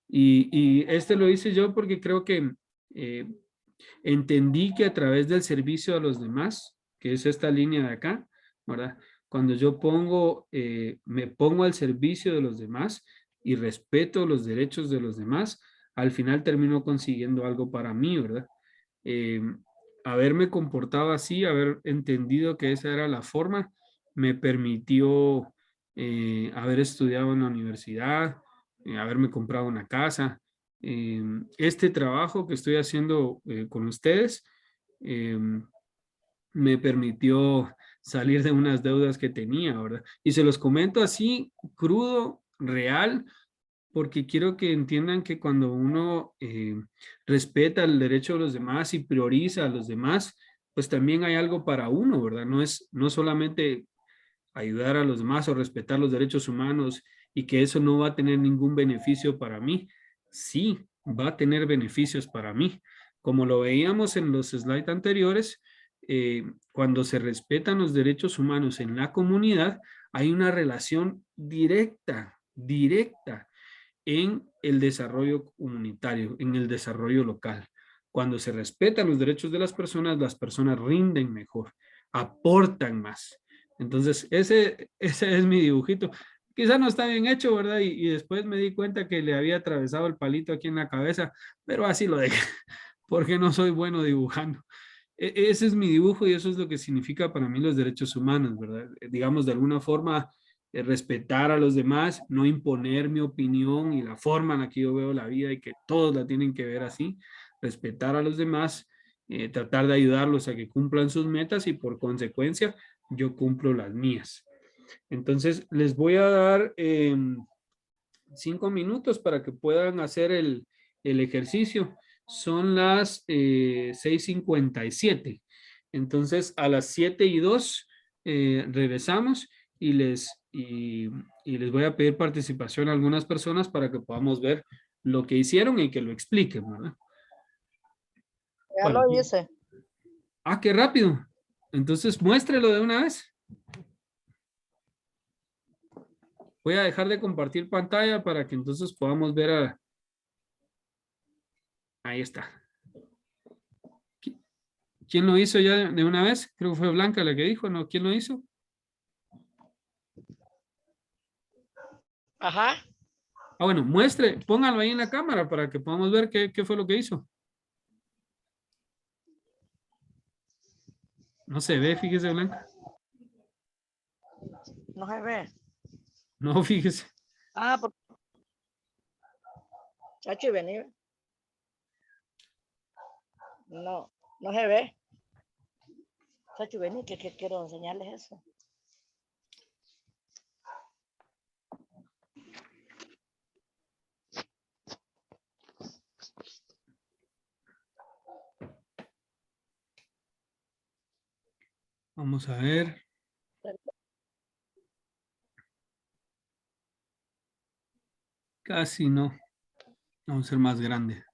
Y este lo hice yo porque creo que eh, entendí que a través del servicio a los demás, que es esta línea de acá, ¿verdad? Cuando yo me pongo al servicio de los demás y respeto los derechos de los demás, al final termino consiguiendo algo para mí, ¿verdad? Eh, Haberme comportado así, haber entendido que esa era la forma, me permitió haber estudiado en la universidad, haberme comprado una casa. Este trabajo que estoy haciendo con ustedes me permitió salir de unas deudas que tenía, ¿verdad? Y se los comento así, crudo, real, porque quiero que entiendan que cuando uno respeta el derecho de los demás y prioriza a los demás, pues también hay algo para uno, ¿verdad? No solamente ayudar a los demás o respetar los derechos humanos y que eso no va a tener ningún beneficio para mí. Sí, va a tener beneficios para mí. Como lo veíamos en los slides anteriores, cuando se respetan los derechos humanos en la comunidad, hay una relación directa en el desarrollo comunitario, en el desarrollo local. Cuando se respetan los derechos de las personas rinden mejor, aportan más. Entonces, ese es mi dibujito. Quizá no está bien hecho, ¿verdad? Y después me di cuenta que le había atravesado el palito aquí en la cabeza, pero así lo dejé, porque no soy bueno dibujando. Ese es mi dibujo y eso es lo que significa para mí los derechos humanos, ¿verdad? Digamos, de alguna forma, respetar a los demás, no imponer mi opinión y la forma en la que yo veo la vida y que todos la tienen que ver así, respetar a los demás, tratar de ayudarlos a que cumplan sus metas y por consecuencia yo cumplo las mías. Entonces, les voy a dar 5 minutos para que puedan hacer el ejercicio. Son las 6:57. Entonces, a las 7:02 regresamos y les voy a pedir participación a algunas personas para que podamos ver lo que hicieron y que lo expliquen, ¿verdad? Ya Bueno, lo hice. ah, qué rápido. Entonces, muéstrelo de una vez. Voy a dejar de compartir pantalla para que entonces podamos ver a... Ahí está. ¿Quién lo hizo ya de una vez? Creo que fue Blanca la que dijo, ¿no? ¿Quién lo hizo? Ajá. Ah, bueno, muestre, póngalo ahí en la cámara para que podamos ver qué fue lo que hizo. No se ve, fíjese, Blanca. No se ve. No, fíjese. Ah, porque... Chacho, vení. No, no se ve. Chacho, vení, que quiero enseñarles eso. Vamos a ver. Casi no. Vamos a ser más grande.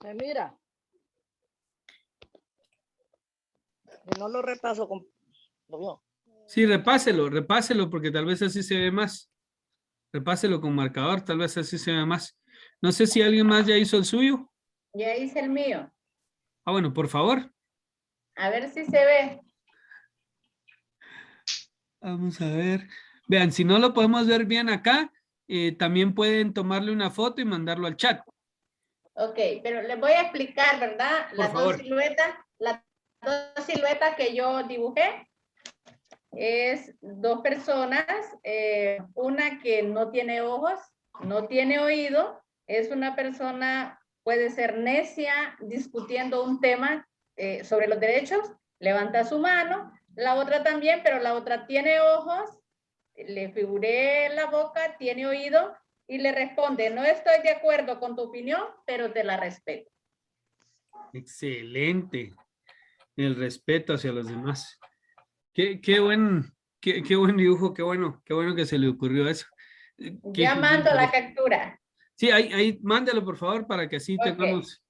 Se mira. Y no lo repaso con... ¿Lo vio? Sí, repáselo porque tal vez así se ve más. Repáselo con marcador, tal vez así se ve más. No sé si alguien más ya hizo el suyo. Ya hice el mío. Ah, bueno, por favor. A ver si se ve. Vamos a ver. Vean, si no lo podemos ver bien acá, también pueden tomarle una foto y mandarlo al chat. Ok, pero les voy a explicar, ¿verdad? Por Las favor. las dos siluetas que yo dibujé es dos personas, una que no tiene ojos, no tiene oído, es una persona, puede ser necia, discutiendo un tema sobre los derechos, levanta su mano, la otra también, pero la otra tiene ojos, le figuré la boca, tiene oído, y le responde, no estoy de acuerdo con tu opinión, pero te la respeto. Excelente. El respeto hacia los demás. Qué buen dibujo, qué bueno que se le ocurrió eso. Qué Ya mando la genial. captura. Sí, ahí mándalo por favor para que así Ok. tengamos.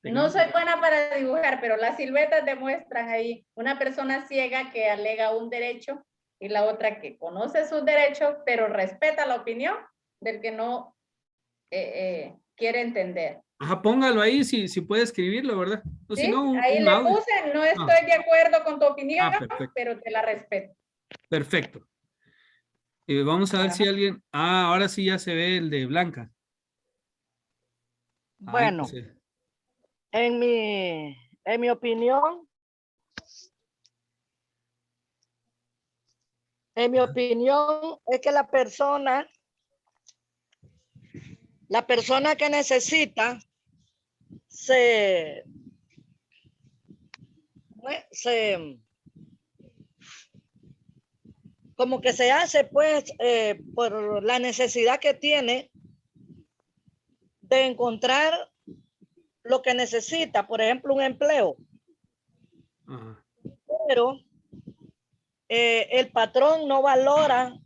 No soy buena para dibujar, pero las siluetas demuestran ahí una persona ciega que alega un derecho y la otra que conoce sus derechos, pero respeta la opinión del que no quiere entender. Ajá, póngalo ahí si puede escribirlo, ¿verdad? O si Sí, no, ahí un le audio. puse, no estoy de acuerdo con tu opinión, Perfecto. pero te la respeto. Perfecto. Vamos a ver si alguien. Ahora sí ya se ve el de Blanca. Ahí Bueno, sí. en mi opinión, es que la persona que necesita se como que se hace pues por la necesidad que tiene de encontrar lo que necesita, por ejemplo, un empleo. Ajá. Pero el patrón no valora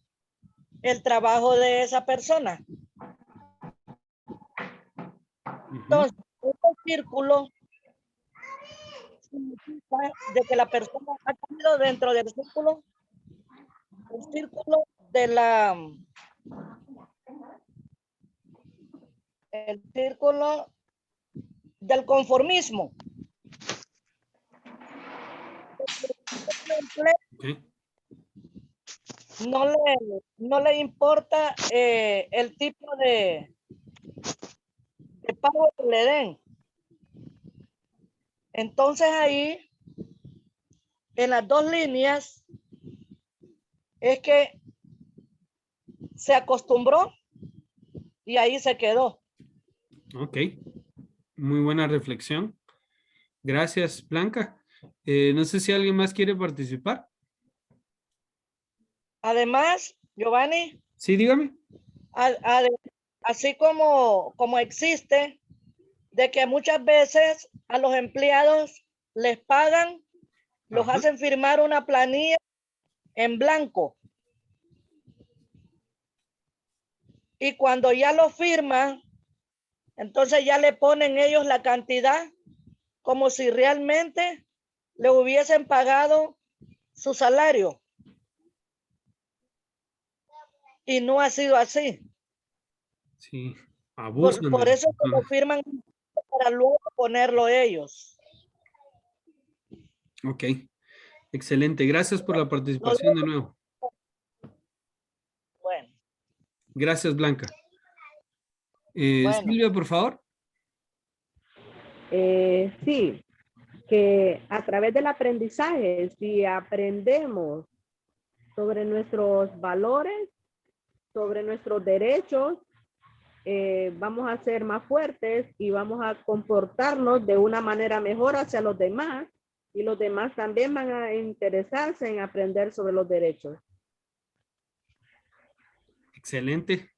el trabajo de esa persona. Entonces, este círculo significa de que la persona ha caído dentro del círculo, el círculo de el círculo del conformismo. Okay. No le importa el tipo de pago que le den. Entonces ahí, en las dos líneas, es que se acostumbró y ahí se quedó. Ok. Muy buena reflexión. Gracias, Blanca. No sé si alguien más quiere participar. Además, Giovanni. Sí, dígame. Así como existe de que muchas veces a los empleados les pagan, los hacen firmar una planilla en blanco. Y cuando ya lo firman, entonces ya le ponen ellos la cantidad como si realmente le hubiesen pagado su salario. Y no ha sido así. Sí, abusan. Por eso lo firman para luego ponerlo ellos. Ok, excelente. Gracias por la participación de nuevo. Bueno. Gracias, Blanca. Bueno. Silvia, por favor. Sí, que a través del aprendizaje, si aprendemos sobre nuestros valores, sobre nuestros derechos, vamos a ser más fuertes y vamos a comportarnos de una manera mejor hacia los demás, y los demás también van a interesarse en aprender sobre los derechos. Excelente.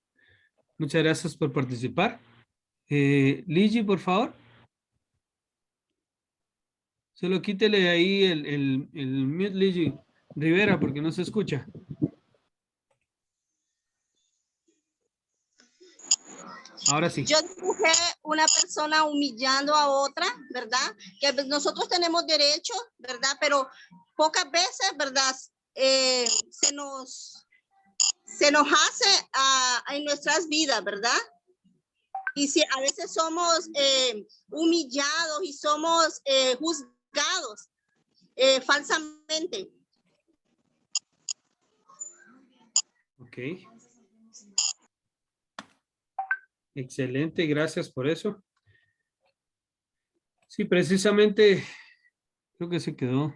Muchas gracias por participar. Ligi, por favor. Solo quítele ahí el mute, Ligi Rivera, porque no se escucha. Ahora sí. Yo dibujé una persona humillando a otra, ¿verdad? Que nosotros tenemos derecho, ¿verdad? Pero pocas veces, ¿verdad? Se nos hace en nuestras vidas, ¿verdad? Y si a veces somos humillados y somos juzgados falsamente. Ok. Excelente, gracias por eso. Sí, precisamente creo que se quedó.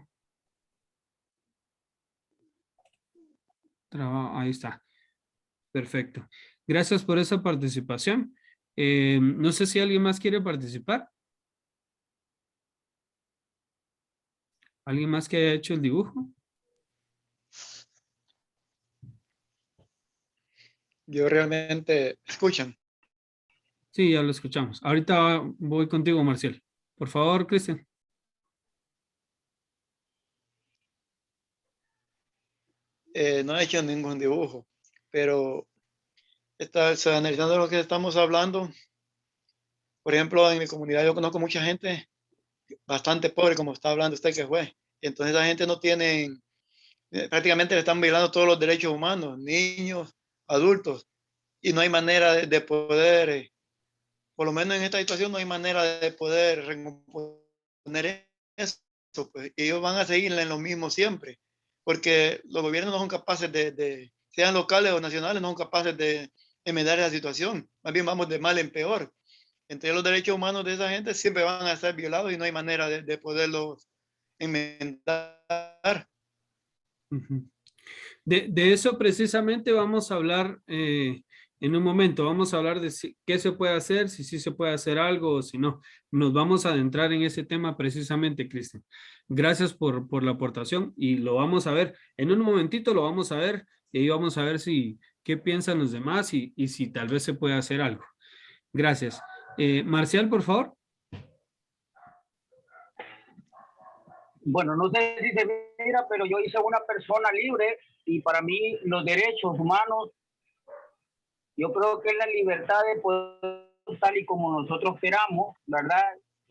Ahí está. Perfecto. Gracias por esa participación. No sé si alguien más quiere participar. ¿Alguien más que haya hecho el dibujo? Yo realmente, ¿escuchan? Sí, ya lo escuchamos. Ahorita voy contigo, Marcial. Por favor, Cristian. No he hecho ningún dibujo, pero analizando lo que estamos hablando, por ejemplo, en mi comunidad yo conozco mucha gente bastante pobre, como está hablando usted que fue. Y entonces la gente no tiene, prácticamente le están violando todos los derechos humanos, niños, adultos, y no hay manera de poder, por lo menos en esta situación, no hay manera de poder recomponer eso. Pues, y ellos van a seguir en lo mismo siempre, porque los gobiernos no son capaces sean locales o nacionales, no son capaces de enmendar esa situación. Más bien vamos de mal en peor. Entonces los derechos humanos de esa gente siempre van a ser violados y no hay manera de poderlos enmendar. Ujú. De eso precisamente vamos a hablar en un momento. Vamos a hablar de qué se puede hacer, si sí se puede hacer algo o si no. Nos vamos a adentrar en ese tema precisamente, Cristian. Gracias por la aportación y lo vamos a ver. En un momentito lo vamos a ver y ahí vamos a ver qué piensan los demás y si tal vez se puede hacer algo. Gracias. Marcial, por favor. Bueno, no sé si se mira, pero yo hice una persona libre y para mí los derechos humanos, yo creo que es la libertad de poder tal y como nosotros queramos, ¿verdad?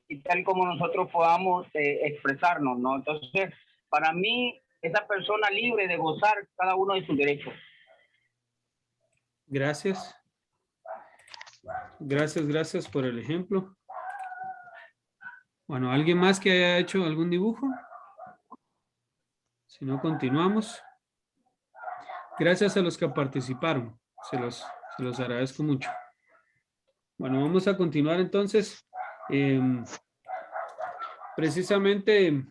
Y tal como nosotros podamos expresarnos, ¿no? Entonces, para mí, esa persona libre de gozar cada uno de sus derechos. Gracias. Gracias por el ejemplo. Bueno, ¿alguien más que haya hecho algún dibujo? Si no, continuamos. Gracias a los que participaron. Se los agradezco mucho. Bueno, vamos a continuar entonces. Precisamente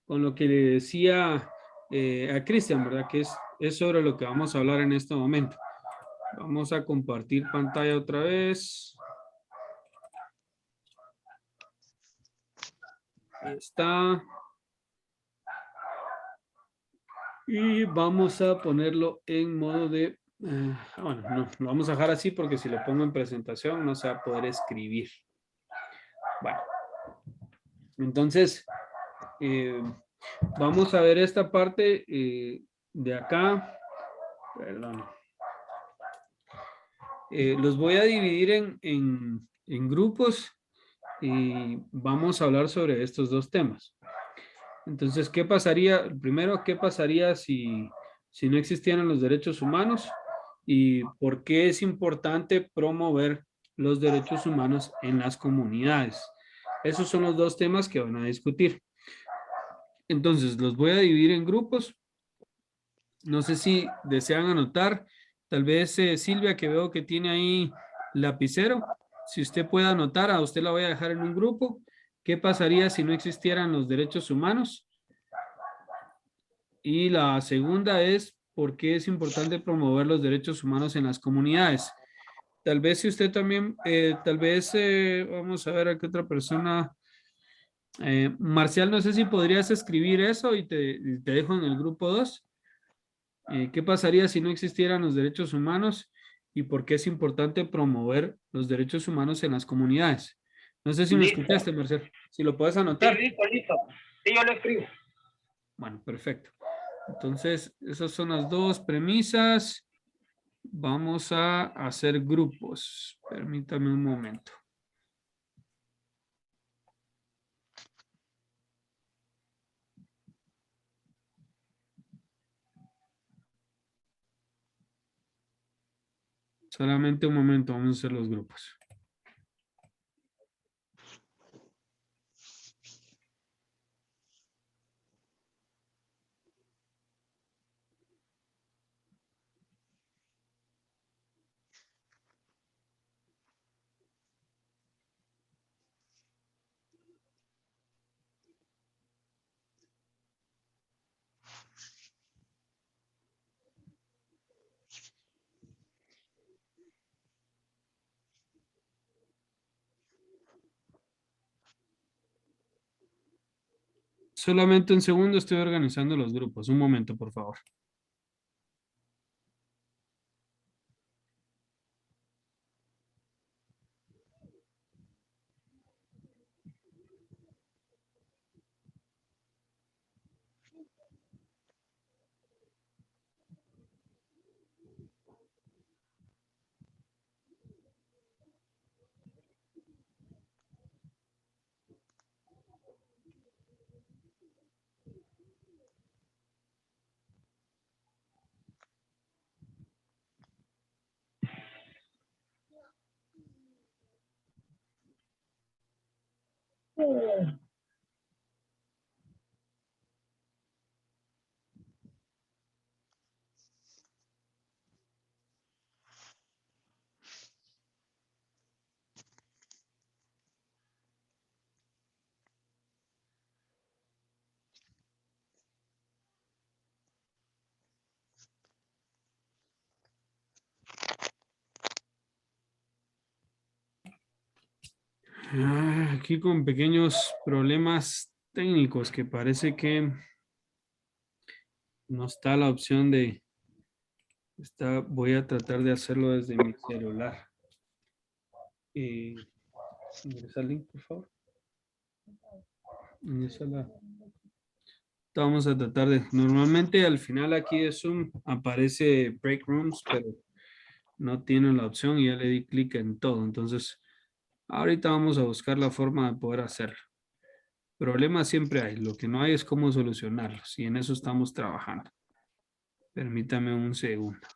con lo que le decía a Cristian, ¿verdad? Que es sobre lo que vamos a hablar en este momento. Vamos a compartir pantalla otra vez. Ahí está. Y vamos a ponerlo en modo de... bueno, no, lo vamos a dejar así porque si lo pongo en presentación no se va a poder escribir. Bueno. Entonces, vamos a ver esta parte de acá. Perdón. Los voy a dividir en grupos y vamos a hablar sobre estos dos temas. Entonces, ¿qué pasaría? Primero, ¿qué pasaría si no existieran los derechos humanos? ¿Y por qué es importante promover los derechos humanos en las comunidades? Esos son los dos temas que van a discutir. Entonces, los voy a dividir en grupos. No sé si desean anotar. Tal vez Silvia, que veo que tiene ahí lapicero. Si usted puede anotar, a usted la voy a dejar en un grupo. ¿Qué pasaría si no existieran los derechos humanos? Y la segunda es, ¿por qué es importante promover los derechos humanos en las comunidades? Tal vez si usted también, vamos a ver a qué otra persona. Marcial, no sé si podrías escribir eso y te dejo en el grupo 2. ¿Qué pasaría si no existieran los derechos humanos y por qué es importante promover los derechos humanos en las comunidades? No sé si me Listo. escuchaste, Marcial. Si lo puedes Sí, anotar. listo. Sí, yo lo escribo. Bueno, perfecto. Entonces, esas son las dos premisas. Vamos a hacer grupos. Permítame un momento. Solamente un momento, vamos a hacer los grupos. Solamente un segundo, estoy organizando los grupos. Un momento, por favor. Aquí con pequeños problemas técnicos que parece que no está la opción de... voy a tratar de hacerlo desde mi celular. Ingresa el link, por favor. Ingresa vamos a tratar de... Normalmente al final aquí de Zoom aparece Break Rooms, pero no tiene la opción y ya le di clic en todo. Entonces, ahorita vamos a buscar la forma de poder hacerlo. Problemas siempre hay. Lo que no hay es cómo solucionarlos. Y en eso estamos trabajando. Permítame un segundo.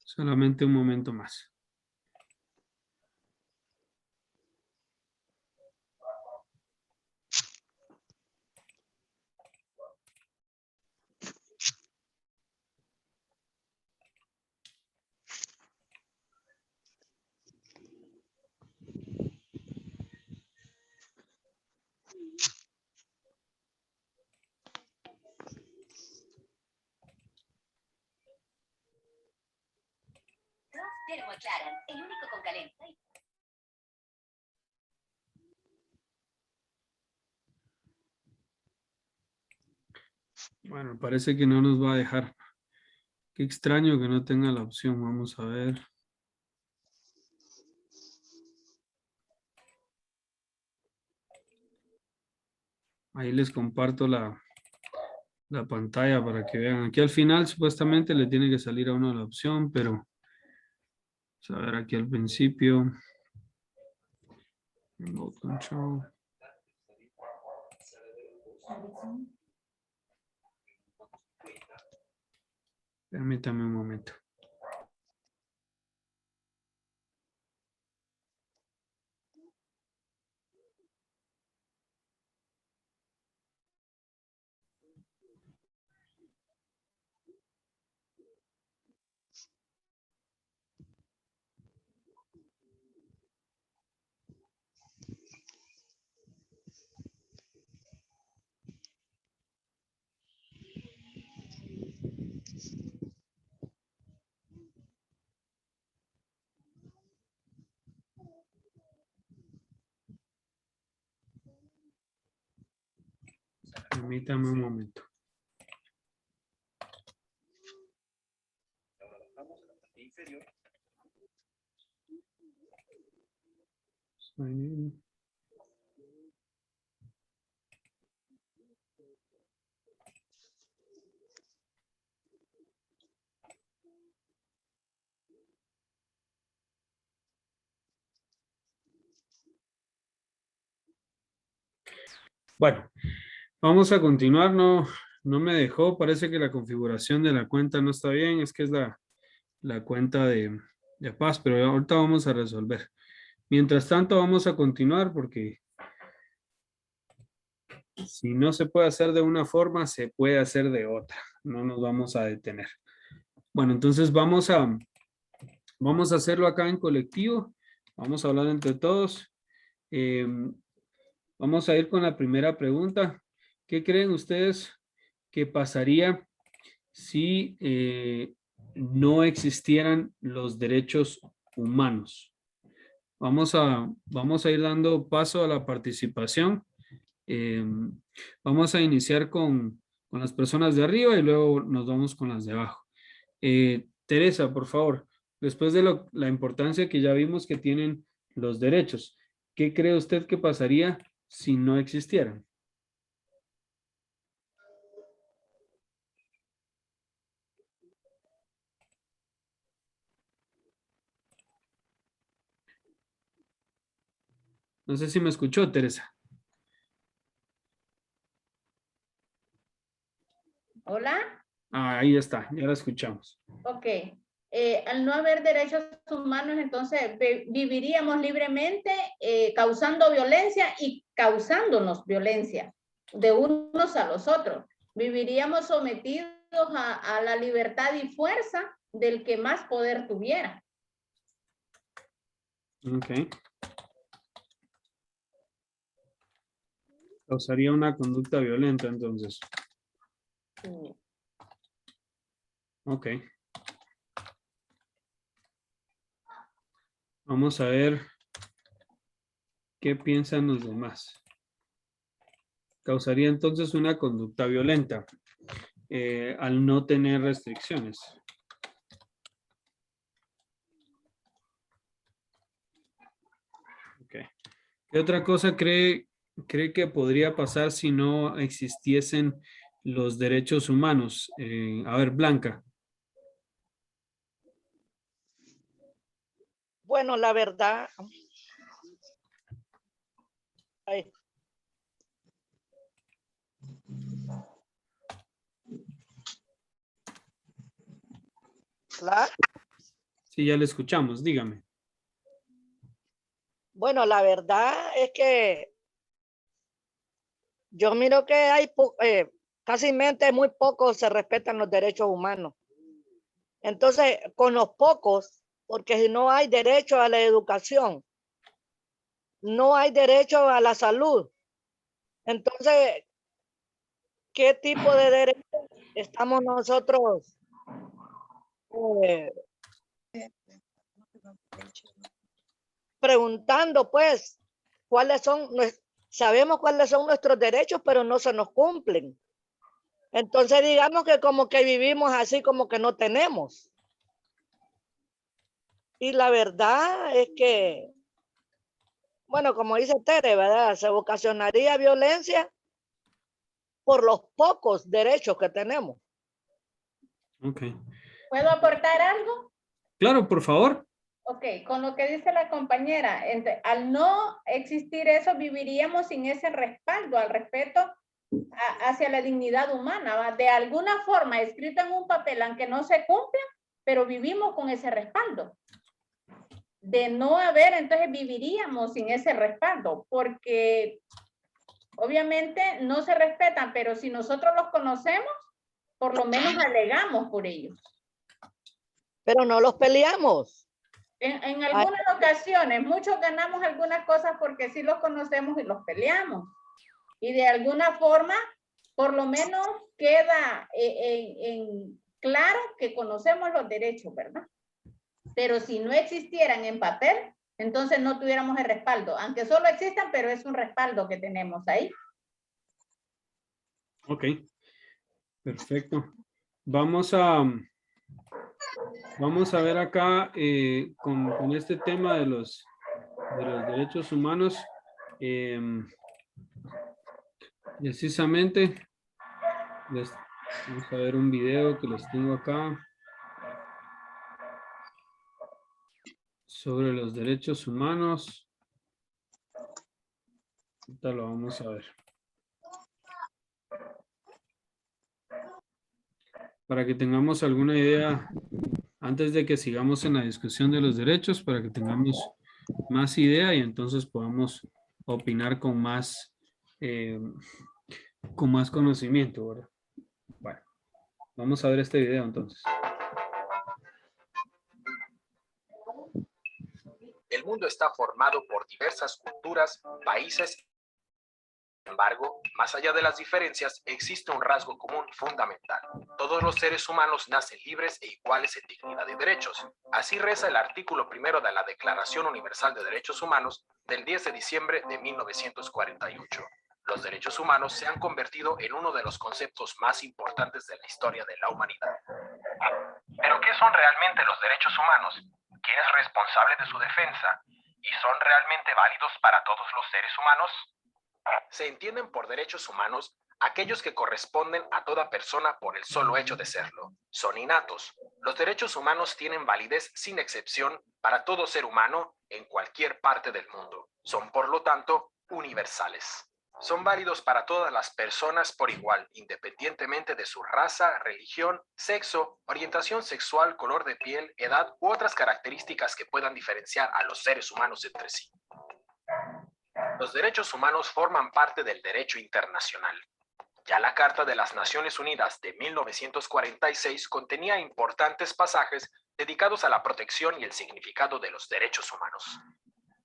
Solamente un momento más. Termoaclaran, el único con calenta. Bueno, parece que no nos va a dejar. Qué extraño que no tenga la opción. Vamos a ver. Ahí les comparto la pantalla para que vean. Aquí al final supuestamente le tiene que salir a uno la opción, pero vamos a ver aquí al principio. Remote control. Permítame un momento. Permítame un momento. Sign in. Bueno, vamos a continuar. No me dejó. Parece que la configuración de la cuenta no está bien. Es que es la cuenta de Paz, pero ahorita vamos a resolver. Mientras tanto, vamos a continuar porque si no se puede hacer de una forma, se puede hacer de otra. No nos vamos a detener. Bueno, entonces vamos a hacerlo acá en colectivo. Vamos a hablar entre todos. Vamos a ir con la primera pregunta. ¿Qué creen ustedes que pasaría si no existieran los derechos humanos? Vamos a ir dando paso a la participación. Vamos a iniciar con las personas de arriba y luego nos vamos con las de abajo. Teresa, por favor, después de la importancia que ya vimos que tienen los derechos, ¿qué cree usted que pasaría si no existieran? No sé si me escuchó, Teresa. Hola. Ah, ahí está, ya la escuchamos. Ok. Al no haber derechos humanos, entonces viviríamos libremente causando violencia y causándonos violencia de unos a los otros. Viviríamos sometidos a la libertad y fuerza del que más poder tuviera. Ok. Causaría una conducta violenta, entonces. Sí. Ok. Vamos a ver qué piensan los demás. Causaría entonces una conducta violenta al no tener restricciones. Ok. ¿Qué otra cosa cree que podría pasar si no existiesen los derechos humanos? A ver, Blanca. Bueno, la verdad. Ay. ¿La? Sí, ya le escuchamos, dígame. Bueno, la verdad es que yo miro que hay casi muy pocos se respetan los derechos humanos. Entonces, con los pocos, porque si no hay derecho a la educación, no hay derecho a la salud. Entonces, ¿qué tipo de derechos estamos nosotros preguntando? Pues, ¿cuáles son? Sabemos cuáles son nuestros derechos, pero no se nos cumplen. Entonces, digamos que como que vivimos así como que no tenemos. Y la verdad es que, bueno, como dice Tere, ¿verdad? Se ocasionaría violencia por los pocos derechos que tenemos. Ok. ¿Puedo aportar algo? Claro, por favor. Ok, con lo que dice la compañera, al no existir eso, viviríamos sin ese respaldo al respeto hacia la dignidad humana, ¿va? De alguna forma, escrito en un papel, aunque no se cumpla, pero vivimos con ese respaldo. De no haber, entonces viviríamos sin ese respaldo, porque obviamente no se respetan, pero si nosotros los conocemos, por lo menos alegamos por ellos. Pero no los peleamos. En algunas ocasiones, muchos ganamos algunas cosas porque sí los conocemos y los peleamos. Y de alguna forma, por lo menos queda en claro que conocemos los derechos, ¿verdad? Pero si no existieran en papel, entonces no tuviéramos el respaldo. Aunque solo existan, pero es un respaldo que tenemos ahí. Ok. Perfecto. Vamos a ver acá con este tema de los derechos humanos. Precisamente, vamos a ver un video que les tengo acá sobre los derechos humanos. Ahorita lo vamos a ver. Para que tengamos alguna idea, antes de que sigamos en la discusión de los derechos, para que tengamos más idea y entonces podamos opinar con más conocimiento, ¿verdad? Bueno, vamos a ver este video entonces. El mundo está formado por diversas culturas, países. Sin embargo, más allá de las diferencias, existe un rasgo común fundamental. Todos los seres humanos nacen libres e iguales en dignidad y derechos. Así reza el artículo 1 de la Declaración Universal de Derechos Humanos del 10 de diciembre de 1948. Los derechos humanos se han convertido en uno de los conceptos más importantes de la historia de la humanidad. ¿Pero qué son realmente los derechos humanos? ¿Quién es responsable de su defensa? ¿Y son realmente válidos para todos los seres humanos? Se entienden por derechos humanos aquellos que corresponden a toda persona por el solo hecho de serlo. Son innatos. Los derechos humanos tienen validez sin excepción para todo ser humano en cualquier parte del mundo. Son, por lo tanto, universales. Son válidos para todas las personas por igual, independientemente de su raza, religión, sexo, orientación sexual, color de piel, edad u otras características que puedan diferenciar a los seres humanos entre sí. Los derechos humanos forman parte del derecho internacional. Ya la Carta de las Naciones Unidas de 1946 contenía importantes pasajes dedicados a la protección y el significado de los derechos humanos.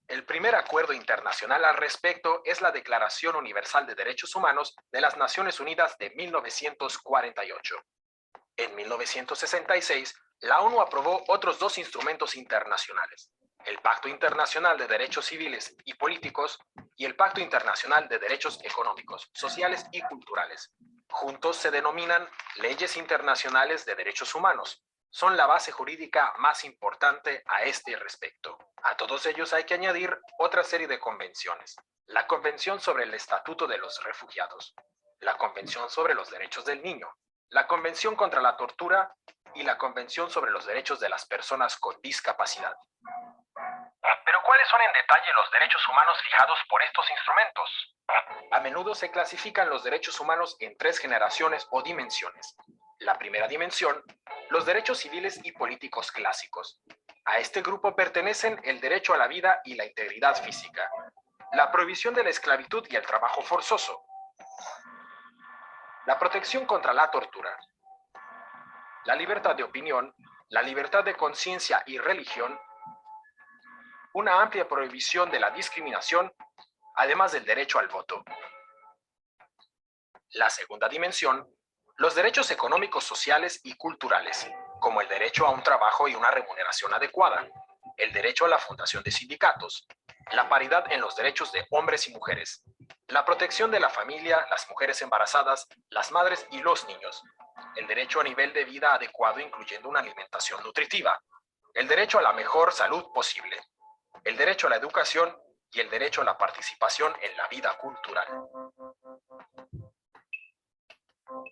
El primer acuerdo internacional al respecto es la Declaración Universal de Derechos Humanos de las Naciones Unidas de 1948. En 1966, la ONU aprobó otros 2 instrumentos internacionales, el Pacto Internacional de Derechos Civiles y Políticos y el Pacto Internacional de Derechos Económicos, Sociales y Culturales. Juntos se denominan Leyes Internacionales de Derechos Humanos. Son la base jurídica más importante a este respecto. A todos ellos hay que añadir otra serie de convenciones. La Convención sobre el Estatuto de los Refugiados, la Convención sobre los Derechos del Niño, la Convención contra la Tortura y la Convención sobre los Derechos de las Personas con Discapacidad. Pero ¿cuáles son en detalle los derechos humanos fijados por estos instrumentos? A menudo se clasifican los derechos humanos en 3 generaciones o dimensiones. La primera dimensión, los derechos civiles y políticos clásicos. A este grupo pertenecen el derecho a la vida y la integridad física, la prohibición de la esclavitud y el trabajo forzoso, la protección contra la tortura, la libertad de opinión, la libertad de conciencia y religión, una amplia prohibición de la discriminación, además del derecho al voto. La segunda dimensión, los derechos económicos, sociales y culturales, como el derecho a un trabajo y una remuneración adecuada, el derecho a la fundación de sindicatos, la paridad en los derechos de hombres y mujeres, la protección de la familia, las mujeres embarazadas, las madres y los niños, el derecho a nivel de vida adecuado incluyendo una alimentación nutritiva, el derecho a la mejor salud posible, el derecho a la educación y el derecho a la participación en la vida cultural.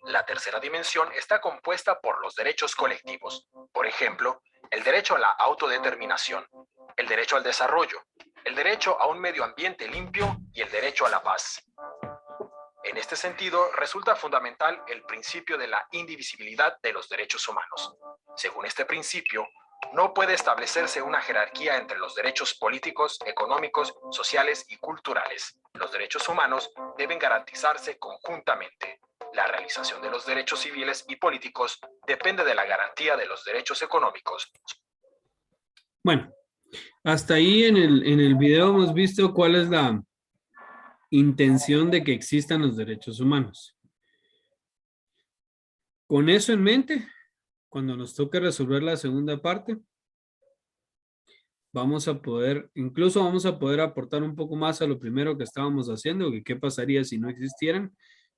La tercera dimensión está compuesta por los derechos colectivos, por ejemplo, el derecho a la autodeterminación, el derecho al desarrollo, el derecho a un medio ambiente limpio y el derecho a la paz. En este sentido, resulta fundamental el principio de la indivisibilidad de los derechos humanos. Según este principio, no puede establecerse una jerarquía entre los derechos políticos, económicos, sociales y culturales. Los derechos humanos deben garantizarse conjuntamente. La realización de los derechos civiles y políticos depende de la garantía de los derechos económicos. Bueno, hasta ahí en el video hemos visto cuál es la intención de que existan los derechos humanos. Con eso en mente, cuando nos toque resolver la segunda parte, incluso vamos a poder aportar un poco más a lo primero que estábamos haciendo, que qué pasaría si no existieran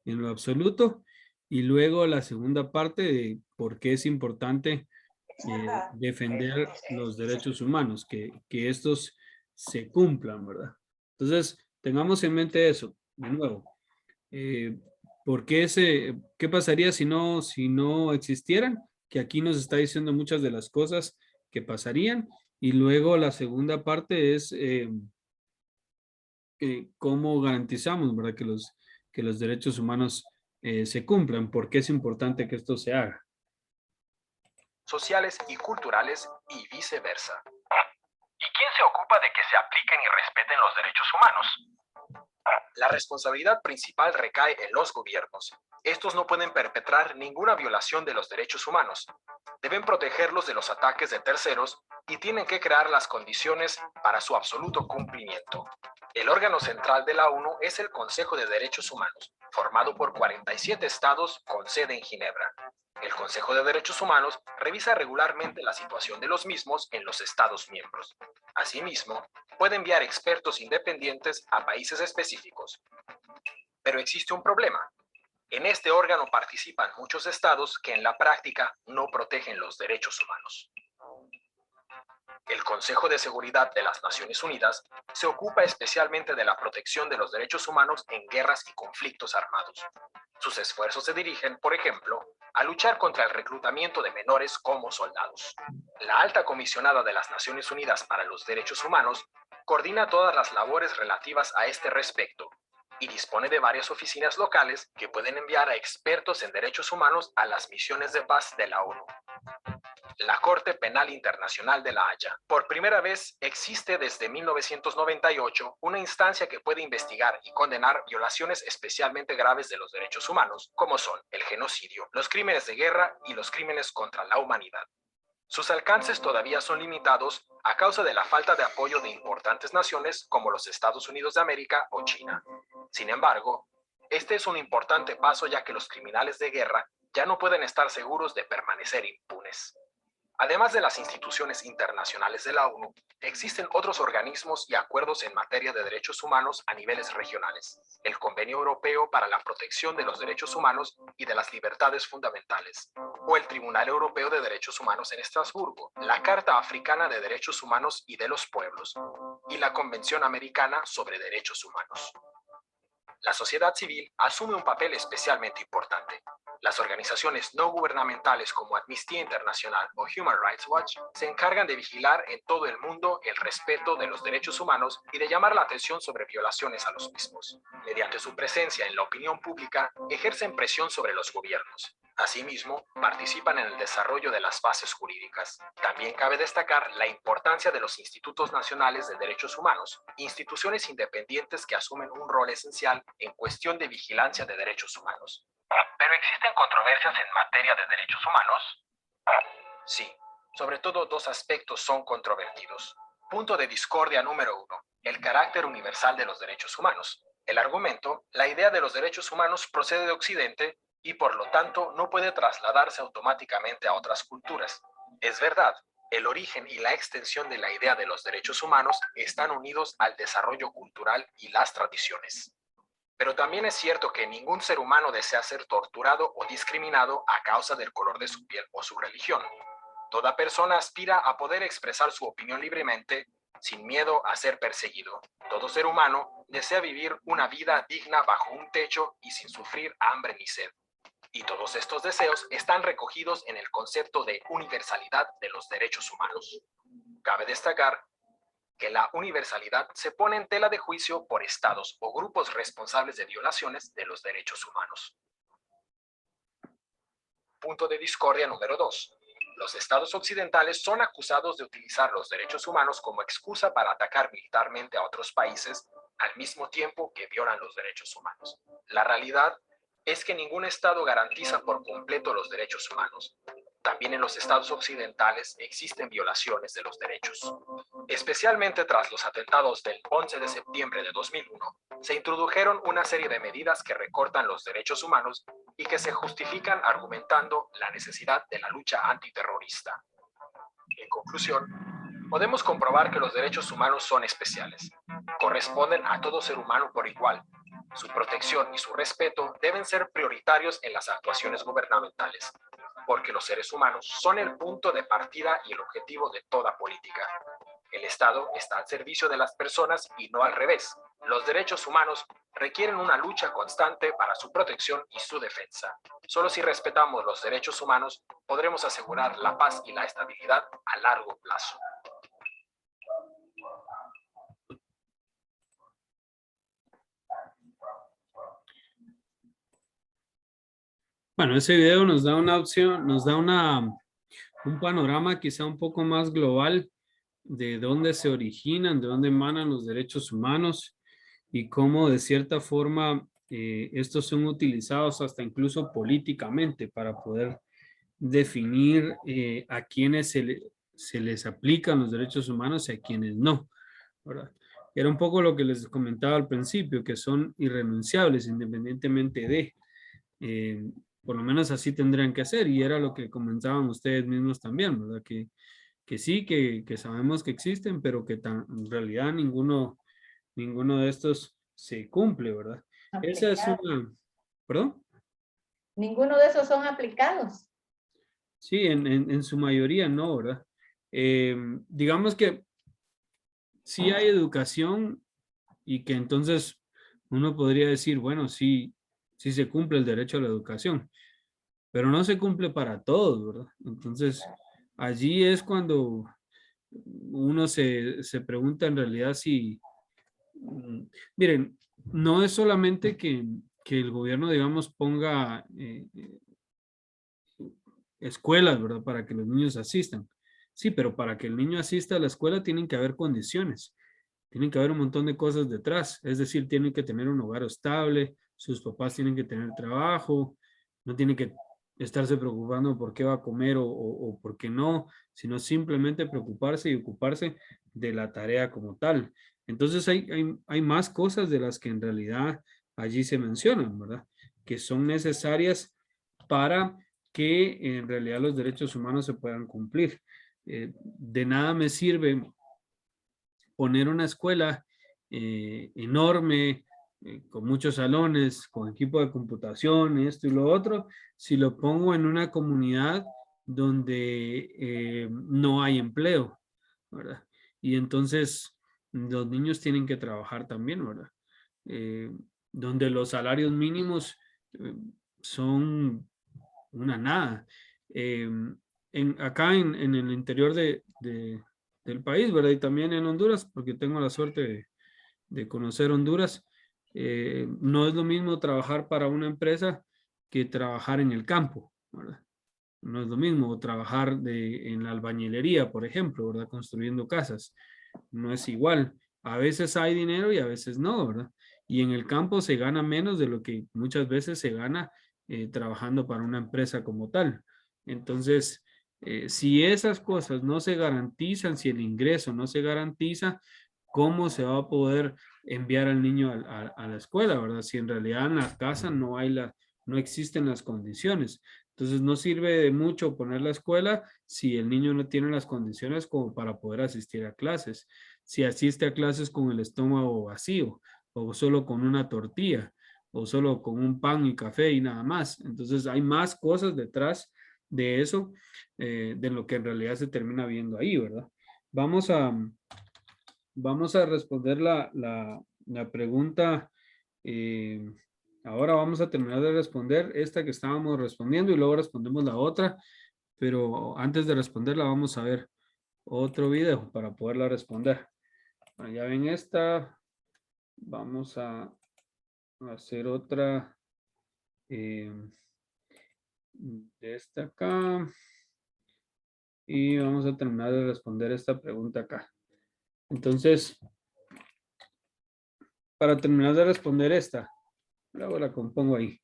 en lo absoluto, y luego la segunda parte de por qué es importante defender los derechos humanos, que estos se cumplan, ¿verdad? Entonces, tengamos en mente eso, de nuevo. ¿Qué pasaría si no existieran? Que aquí nos está diciendo muchas de las cosas que pasarían. Y luego la segunda parte es cómo garantizamos, ¿verdad? Que los derechos humanos se cumplan. ¿Por qué es importante que esto se haga? Sociales y culturales y viceversa. ¿Y quién se ocupa de que se apliquen y respeten los derechos humanos? La responsabilidad principal recae en los gobiernos. Estos no pueden perpetrar ninguna violación de los derechos humanos. Deben protegerlos de los ataques de terceros y tienen que crear las condiciones para su absoluto cumplimiento. El órgano central de la ONU es el Consejo de Derechos Humanos, formado por 47 estados con sede en Ginebra. El Consejo de Derechos Humanos revisa regularmente la situación de los mismos en los estados miembros. Asimismo, puede enviar expertos independientes a países específicos. Pero existe un problema. En este órgano participan muchos estados que en la práctica no protegen los derechos humanos. El Consejo de Seguridad de las Naciones Unidas se ocupa especialmente de la protección de los derechos humanos en guerras y conflictos armados. Sus esfuerzos se dirigen, por ejemplo, a luchar contra el reclutamiento de menores como soldados. La alta comisionada de las Naciones Unidas para los Derechos Humanos coordina todas las labores relativas a este respecto y dispone de varias oficinas locales que pueden enviar a expertos en derechos humanos a las misiones de paz de la ONU. La Corte Penal Internacional de La Haya. Por primera vez existe desde 1998 una instancia que puede investigar y condenar violaciones especialmente graves de los derechos humanos, como son el genocidio, los crímenes de guerra y los crímenes contra la humanidad. Sus alcances todavía son limitados a causa de la falta de apoyo de importantes naciones como los Estados Unidos de América o China. Sin embargo, este es un importante paso ya que los criminales de guerra ya no pueden estar seguros de permanecer impunes. Además de las instituciones internacionales de la ONU, existen otros organismos y acuerdos en materia de derechos humanos a niveles regionales. El Convenio Europeo para la Protección de los Derechos Humanos y de las Libertades Fundamentales, o el Tribunal Europeo de Derechos Humanos en Estrasburgo, la Carta Africana de Derechos Humanos y de los Pueblos, y la Convención Americana sobre Derechos Humanos. La sociedad civil asume un papel especialmente importante. Las organizaciones no gubernamentales como Amnistía Internacional o Human Rights Watch se encargan de vigilar en todo el mundo el respeto de los derechos humanos y de llamar la atención sobre violaciones a los mismos. Mediante su presencia en la opinión pública, ejercen presión sobre los gobiernos. Asimismo, participan en el desarrollo de las bases jurídicas. También cabe destacar la importancia de los institutos nacionales de derechos humanos, instituciones independientes que asumen un rol esencial en cuestión de vigilancia de derechos humanos. ¿Pero existen controversias en materia de derechos humanos? Sí, sobre todo dos aspectos son controvertidos. Punto de discordia número 1, el carácter universal de los derechos humanos. El argumento, la idea de los derechos humanos procede de Occidente y por lo tanto no puede trasladarse automáticamente a otras culturas. Es verdad, el origen y la extensión de la idea de los derechos humanos están unidos al desarrollo cultural y las tradiciones. Pero también es cierto que ningún ser humano desea ser torturado o discriminado a causa del color de su piel o su religión. Toda persona aspira a poder expresar su opinión libremente, sin miedo a ser perseguido. Todo ser humano desea vivir una vida digna bajo un techo y sin sufrir hambre ni sed. Y todos estos deseos están recogidos en el concepto de universalidad de los derechos humanos. Cabe destacar que la universalidad se pone en tela de juicio por estados o grupos responsables de violaciones de los derechos humanos. Punto de discordia número 2. Los estados occidentales son acusados de utilizar los derechos humanos como excusa para atacar militarmente a otros países al mismo tiempo que violan los derechos humanos. La realidad es que ningún estado garantiza por completo los derechos humanos. También en los estados occidentales existen violaciones de los derechos. Especialmente tras los atentados del 11 de septiembre de 2001, se introdujeron una serie de medidas que recortan los derechos humanos y que se justifican argumentando la necesidad de la lucha antiterrorista. En conclusión, podemos comprobar que los derechos humanos son especiales. Corresponden a todo ser humano por igual. Su protección y su respeto deben ser prioritarios en las actuaciones gubernamentales, porque los seres humanos son el punto de partida y el objetivo de toda política. El Estado está al servicio de las personas y no al revés. Los derechos humanos requieren una lucha constante para su protección y su defensa. Solo si respetamos los derechos humanos podremos asegurar la paz y la estabilidad a largo plazo. Bueno, ese video nos da una opción, nos da un panorama quizá un poco más global de dónde se originan, de dónde emanan los derechos humanos y cómo de cierta forma estos son utilizados hasta incluso políticamente para poder definir a quienes se les aplican los derechos humanos y a quienes no, ¿verdad? Era un poco lo que les comentaba al principio, que son irrenunciables independientemente de... por lo menos así tendrían que ser, y era lo que comentaban ustedes mismos también, ¿verdad? Que sí, que sabemos que existen, pero que en realidad ninguno de estos se cumple, ¿verdad? Esa es una... ¿Perdón? Ninguno de esos son aplicados. Sí, en su mayoría no, ¿verdad? Digamos que sí hay educación y que entonces uno podría decir, bueno, sí se cumple el derecho a la educación, pero no se cumple para todos, ¿verdad? Entonces, allí es cuando uno se pregunta en realidad si, miren, no es solamente que el gobierno, digamos, ponga escuelas, ¿verdad? Para que los niños asistan. Sí, pero para que el niño asista a la escuela tienen que haber condiciones. Tienen que haber un montón de cosas detrás. Es decir, tienen que tener un hogar estable, sus papás tienen que tener trabajo, no tienen que estarse preocupando por qué va a comer o por qué no, sino simplemente preocuparse y ocuparse de la tarea como tal. Entonces hay más cosas de las que en realidad allí se mencionan, ¿verdad? Que son necesarias para que en realidad los derechos humanos se puedan cumplir. De nada me sirve poner una escuela enorme, con muchos salones, con equipo de computación, esto y lo otro, si lo pongo en una comunidad donde no hay empleo, ¿verdad? Y entonces los niños tienen que trabajar también, ¿verdad? Donde los salarios mínimos son una nada. Acá en el interior del país, ¿verdad? Y también en Honduras, porque tengo la suerte de conocer Honduras, no es lo mismo trabajar para una empresa que trabajar en el campo, ¿verdad? No es lo mismo trabajar en la albañilería, por ejemplo, ¿verdad? Construyendo casas. No es igual. A veces hay dinero y a veces no, ¿verdad? Y en el campo se gana menos de lo que muchas veces se gana trabajando para una empresa como tal. Entonces, si esas cosas no se garantizan, si el ingreso no se garantiza, ¿cómo se va a poder enviar al niño a la escuela, verdad? Si en realidad en la casa no existen las condiciones. Entonces no sirve de mucho poner la escuela si el niño no tiene las condiciones como para poder asistir a clases. Si asiste a clases con el estómago vacío o solo con una tortilla o solo con un pan y café y nada más. Entonces hay más cosas detrás de eso, de lo que en realidad se termina viendo ahí, ¿verdad? Vamos a responder la pregunta. Ahora vamos a terminar de responder esta que estábamos respondiendo y luego respondemos la otra. Pero antes de responderla vamos a ver otro video para poderla responder. Bueno, ya ven esta. Vamos a hacer otra de esta acá. Y vamos a terminar de responder esta pregunta acá. Entonces, para terminar de responder esta, luego la compongo ahí.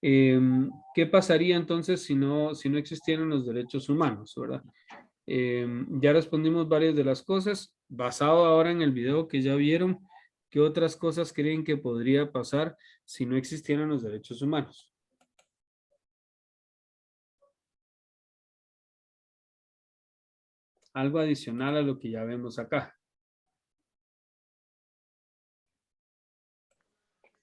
¿Qué pasaría entonces si no existieran los derechos humanos, verdad? Ya respondimos varias de las cosas. Basado ahora en el video que ya vieron, ¿qué otras cosas creen que podría pasar si no existieran los derechos humanos? Algo adicional a lo que ya vemos acá.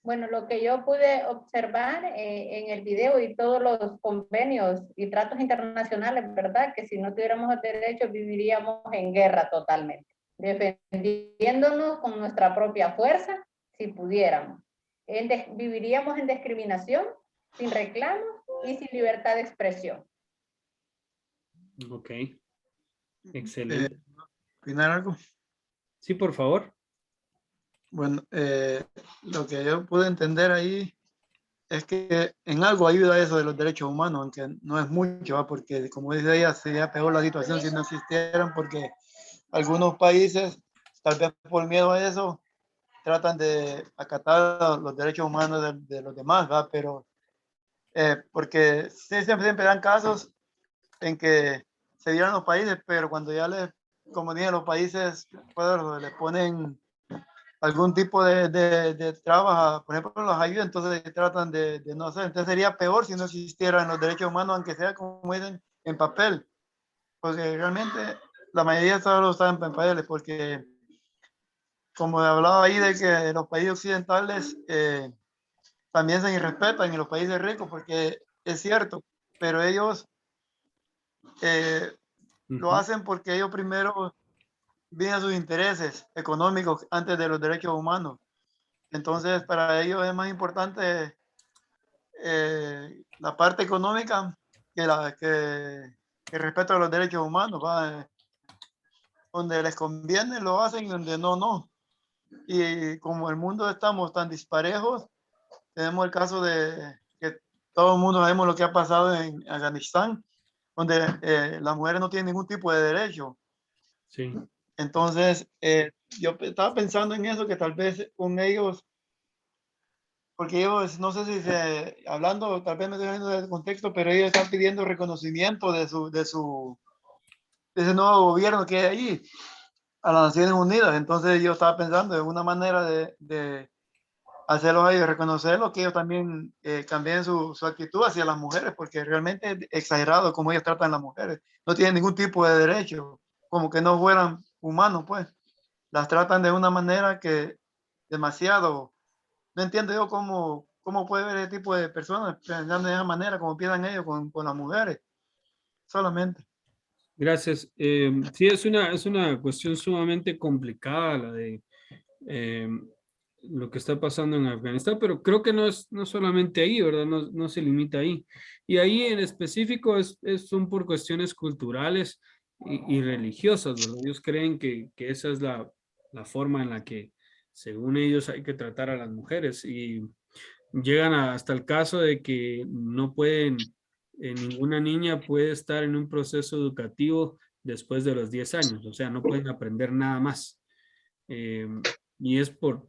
Bueno, lo que yo pude observar en el video y todos los convenios y tratos internacionales, ¿verdad? Que si no tuviéramos derechos viviríamos en guerra totalmente, defendiéndonos con nuestra propia fuerza, si pudiéramos. Viviríamos en discriminación, sin reclamos y sin libertad de expresión. Ok. Excelente. ¿Opinar algo? Sí, por favor. Bueno, lo que yo pude entender ahí es que en algo ayuda eso de los derechos humanos, aunque no es mucho, ¿va? Porque como dice ella, sería peor la situación si no existieran, porque algunos países, tal vez por miedo a eso, tratan de acatar los derechos humanos de los demás, ¿va? Pero porque sí, siempre dan casos en que se dieron los países, pero cuando ya como dije, los países pues, le ponen algún tipo de trabas, por ejemplo, los ayuda, entonces tratan de no hacer. Entonces sería peor si no existieran los derechos humanos, aunque sea como dicen, en papel, porque realmente la mayoría solo están en papeles, porque como hablaba ahí de que los países occidentales también se irrespetan en los países ricos, porque es cierto, pero ellos lo hacen porque ellos primero vienen sus intereses económicos antes de los derechos humanos. Entonces, para ellos es más importante la parte económica que el respeto a los derechos humanos. ¿Va? donde les conviene lo hacen y donde no, no. Y como el mundo estamos tan disparejos, tenemos el caso de que todo el mundo sabemos lo que ha pasado en Afganistán, donde las mujeres no tienen ningún tipo de derecho. Sí. Entonces, yo estaba pensando en eso, que tal vez con ellos, porque ellos, no sé si hablando, tal vez me estoy saliendo del contexto, pero ellos están pidiendo reconocimiento de ese nuevo gobierno que hay allí, a las Naciones Unidas. Entonces yo estaba pensando en una manera de hacerlos a ellos reconocerlo, que ellos también cambien su actitud hacia las mujeres, porque realmente es exagerado cómo ellos tratan a las mujeres. No tienen ningún tipo de derecho, como que no fueran humanos, pues. Las tratan de una manera que demasiado, no entiendo yo cómo puede ver ese tipo de personas pensando de esa manera, como piensan ellos con las mujeres, solamente. Gracias. Sí, es una cuestión sumamente complicada la de eh, lo que está pasando en Afganistán, pero creo que no solamente ahí, ¿verdad? No se limita ahí. Y ahí en específico son por cuestiones culturales y religiosas, ¿verdad? Ellos creen que esa es la forma en la que, según ellos, hay que tratar a las mujeres y llegan hasta el caso de que no pueden, ninguna niña puede estar en un proceso educativo después de los 10 años, o sea, no pueden aprender nada más. Eh, y es por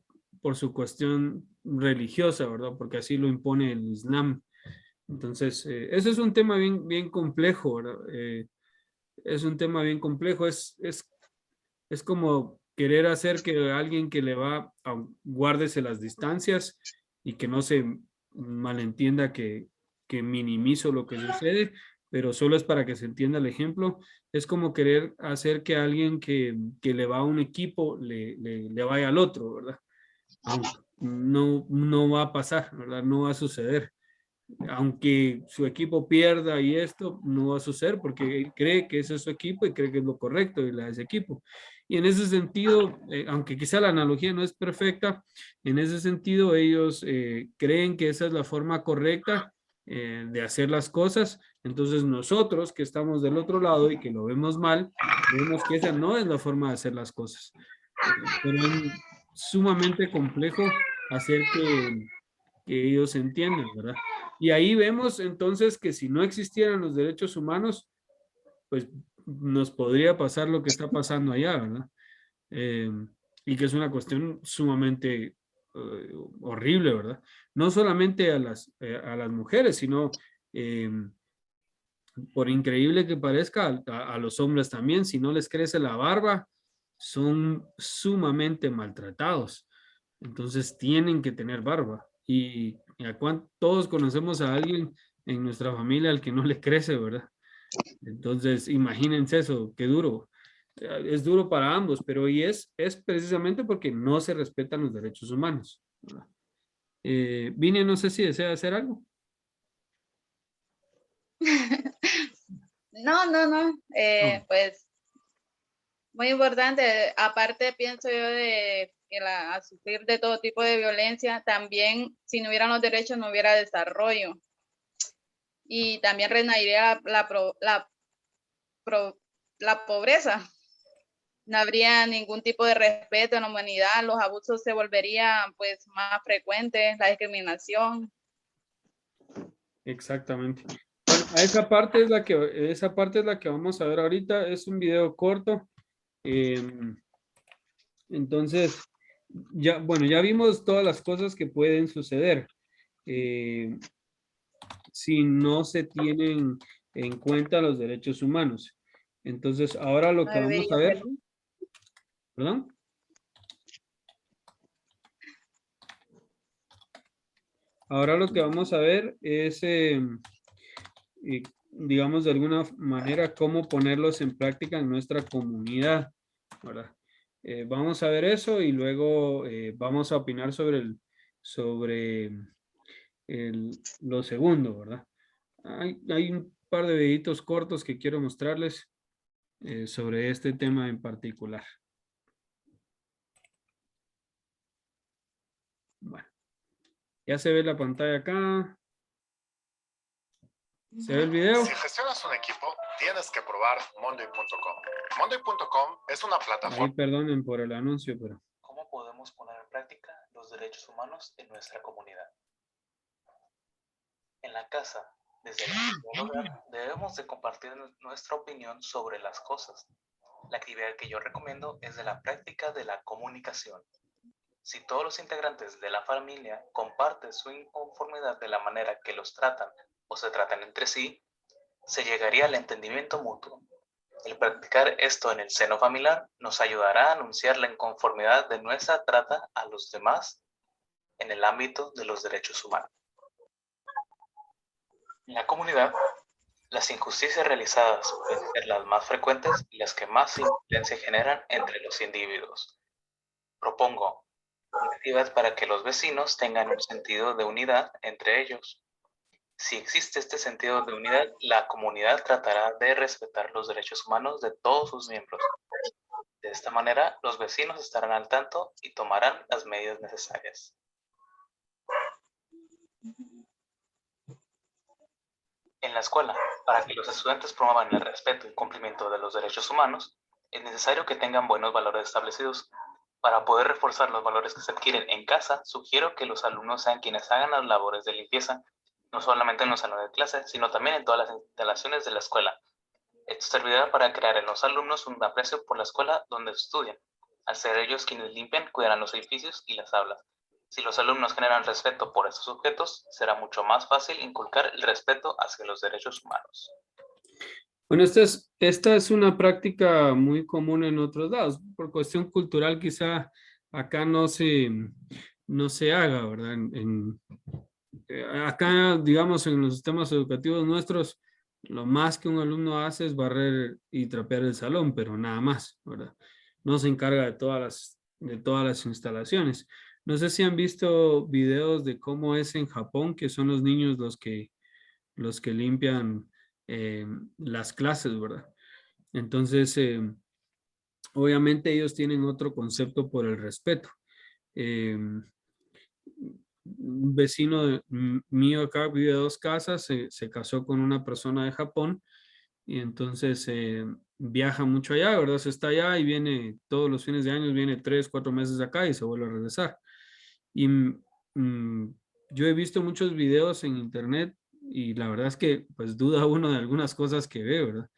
su cuestión religiosa, ¿verdad? Porque así lo impone el Islam. Entonces, ese es un tema bien complejo, ¿verdad? Es un tema bien complejo, es como querer hacer que alguien que le va a guárdese las distancias y que no se malentienda que minimizo lo que sucede, pero solo es para que se entienda el ejemplo. Es como querer hacer que alguien que le va a un equipo le vaya al otro, ¿verdad? No va a pasar, ¿verdad? No va a suceder. Aunque su equipo pierda y esto no va a suceder porque él cree que ese es su equipo y cree que es lo correcto y la de ese equipo. Y en ese sentido, aunque quizá la analogía no es perfecta, en ese sentido ellos creen que esa es la forma correcta de hacer las cosas. Entonces nosotros que estamos del otro lado y que lo vemos mal, vemos que esa no es la forma de hacer las cosas. Pero es sumamente complejo hacer que ellos entiendan, ¿verdad? Y ahí vemos entonces que si no existieran los derechos humanos, pues nos podría pasar lo que está pasando allá, ¿verdad? Eh, y que es una cuestión sumamente horrible, ¿verdad? No solamente a las mujeres, sino, eh, por increíble que parezca, a los hombres también, si no les crece la barba, son sumamente maltratados. Entonces tienen que tener barba. Todos conocemos a alguien en nuestra familia al que no le crece, ¿verdad? Entonces, imagínense eso, qué duro. Es duro para ambos, pero es precisamente porque no se respetan los derechos humanos, ¿verdad? Vine, no sé si desea hacer algo. No. No. Pues muy importante. Aparte, pienso yo de que a sufrir de todo tipo de violencia, también si no hubieran los derechos no hubiera desarrollo. Y también reinaría la pobreza. No habría ningún tipo de respeto en la humanidad, los abusos se volverían pues más frecuentes, la discriminación. Exactamente. Bueno, esa parte es la que vamos a ver ahorita. Es un video corto. Entonces, ya vimos todas las cosas que pueden suceder si no se tienen en cuenta los derechos humanos. Entonces, ahora lo No que vamos a debería ver, ser. ¿perdón? Ahora lo que vamos a ver es, digamos, de alguna manera, cómo ponerlos en práctica en nuestra comunidad, ¿verdad? Vamos a ver eso y luego vamos a opinar sobre lo segundo, ¿verdad? Hay un par de videitos cortos que quiero mostrarles sobre este tema en particular. Bueno, ya se ve la pantalla acá. ¿Se ve el video? Si gestionas un equipo, tienes que probar Monday.com. Monday.com es una plataforma. Ahí perdonen por el anuncio, pero... ¿Cómo podemos poner en práctica los derechos humanos en nuestra comunidad? En la casa, desde el hogar, debemos de compartir nuestra opinión sobre las cosas. La actividad que yo recomiendo es de la práctica de la comunicación. Si todos los integrantes de la familia comparten su inconformidad de la manera que los tratan o se tratan entre sí, se llegaría al entendimiento mutuo. El practicar esto en el seno familiar nos ayudará a anunciar la inconformidad de nuestra trata a los demás en el ámbito de los derechos humanos. En la comunidad, las injusticias realizadas pueden ser las más frecuentes y las que más influencia generan entre los individuos. Propongo una actividad para que los vecinos tengan un sentido de unidad entre ellos. Si existe este sentido de unidad, la comunidad tratará de respetar los derechos humanos de todos sus miembros. De esta manera, los vecinos estarán al tanto y tomarán las medidas necesarias. En la escuela, para que los estudiantes promuevan el respeto y cumplimiento de los derechos humanos, es necesario que tengan buenos valores establecidos. Para poder reforzar los valores que se adquieren en casa, sugiero que los alumnos sean quienes hagan las labores de limpieza, no solamente en los salones de clase, sino también en todas las instalaciones de la escuela. Esto servirá para crear en los alumnos un aprecio por la escuela donde estudian. Al ser ellos quienes limpian, cuidarán los edificios y las aulas. Si los alumnos generan respeto por estos objetos, será mucho más fácil inculcar el respeto hacia los derechos humanos. Bueno, esta es una práctica muy común en otros lados. Por cuestión cultural, quizá acá no se haga, ¿verdad? Acá, digamos, en los sistemas educativos nuestros, lo más que un alumno hace es barrer y trapear el salón, pero nada más, ¿verdad? No se encarga de todas las instalaciones. No sé si han visto videos de cómo es en Japón, que son los niños los que limpian las clases, ¿verdad? Entonces, obviamente ellos tienen otro concepto por el respeto. Un vecino mío acá vive 2 casas, se casó con una persona de Japón y entonces viaja mucho allá, ¿verdad? Se está allá y viene todos los fines de año, viene 3, 4 meses acá y se vuelve a regresar. Y yo he visto muchos videos en internet y la verdad es que pues duda uno de algunas cosas que ve, ¿verdad?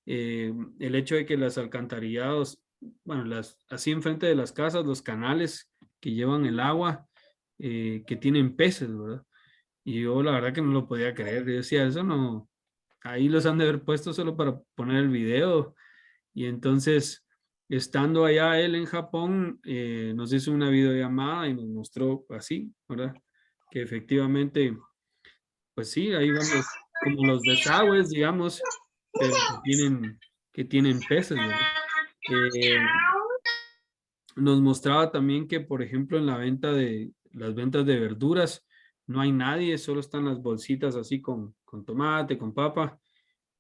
El hecho de que las alcantarillados, bueno, así enfrente de las casas, los canales que llevan el agua, que tienen peces, ¿verdad? Y yo la verdad que no lo podía creer. Yo decía, eso no, ahí los han de haber puesto solo para poner el video. Y entonces, estando allá él en Japón, nos hizo una videollamada y nos mostró así, ¿verdad? Que efectivamente, pues sí, ahí van como los desagües, digamos, pero que tienen peces, ¿verdad? Nos mostraba también que, por ejemplo, en las ventas de verduras, no hay nadie, solo están las bolsitas así con tomate, con papa,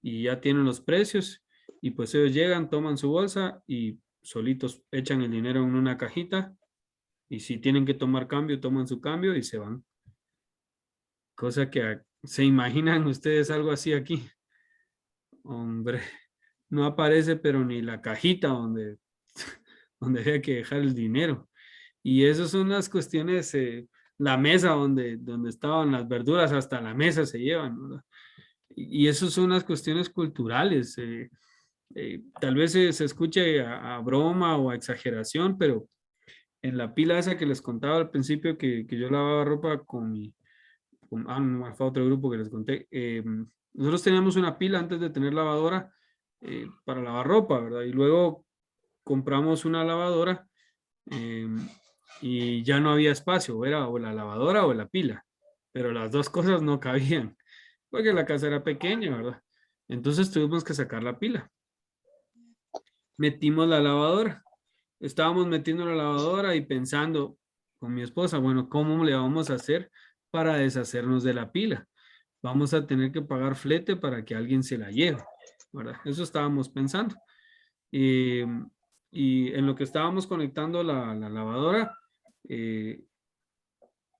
y ya tienen los precios, y pues ellos llegan, toman su bolsa y solitos echan el dinero en una cajita, y si tienen que tomar cambio, toman su cambio y se van. Cosa que se imaginan ustedes algo así aquí. Hombre, no aparece pero ni la cajita donde había que dejar el dinero. Y esas son las cuestiones, la mesa donde estaban las verduras, hasta la mesa se llevan, ¿verdad? Y esas son las cuestiones culturales. Tal vez se escuche a broma o a exageración, pero en la pila esa que les contaba al principio que yo lavaba ropa no, fue otro grupo que les conté. Nosotros teníamos una pila antes de tener lavadora para lavar ropa, ¿verdad? Y luego compramos una lavadora y ya no había espacio, era o la lavadora o la pila, pero las dos cosas no cabían, porque la casa era pequeña, ¿verdad? Entonces tuvimos que sacar la pila. Metimos la lavadora, estábamos metiendo la lavadora y pensando con mi esposa, bueno, ¿cómo le vamos a hacer para deshacernos de la pila? Vamos a tener que pagar flete para que alguien se la lleve, ¿verdad? Eso estábamos pensando. Y en lo que estábamos conectando la lavadora,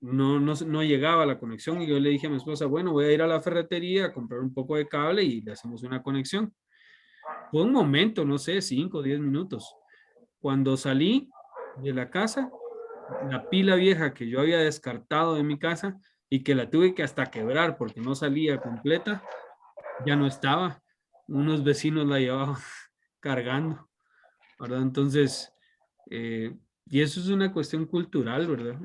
no llegaba la conexión y yo le dije a mi esposa, bueno, voy a ir a la ferretería a comprar un poco de cable y le hacemos una conexión. Fue un momento, no sé, 5 o 10 minutos. Cuando salí de la casa, la pila vieja que yo había descartado de mi casa y que la tuve que hasta quebrar porque no salía completa, ya no estaba. Unos vecinos la llevaban cargando, ¿verdad? Entonces, y eso es una cuestión cultural, ¿verdad?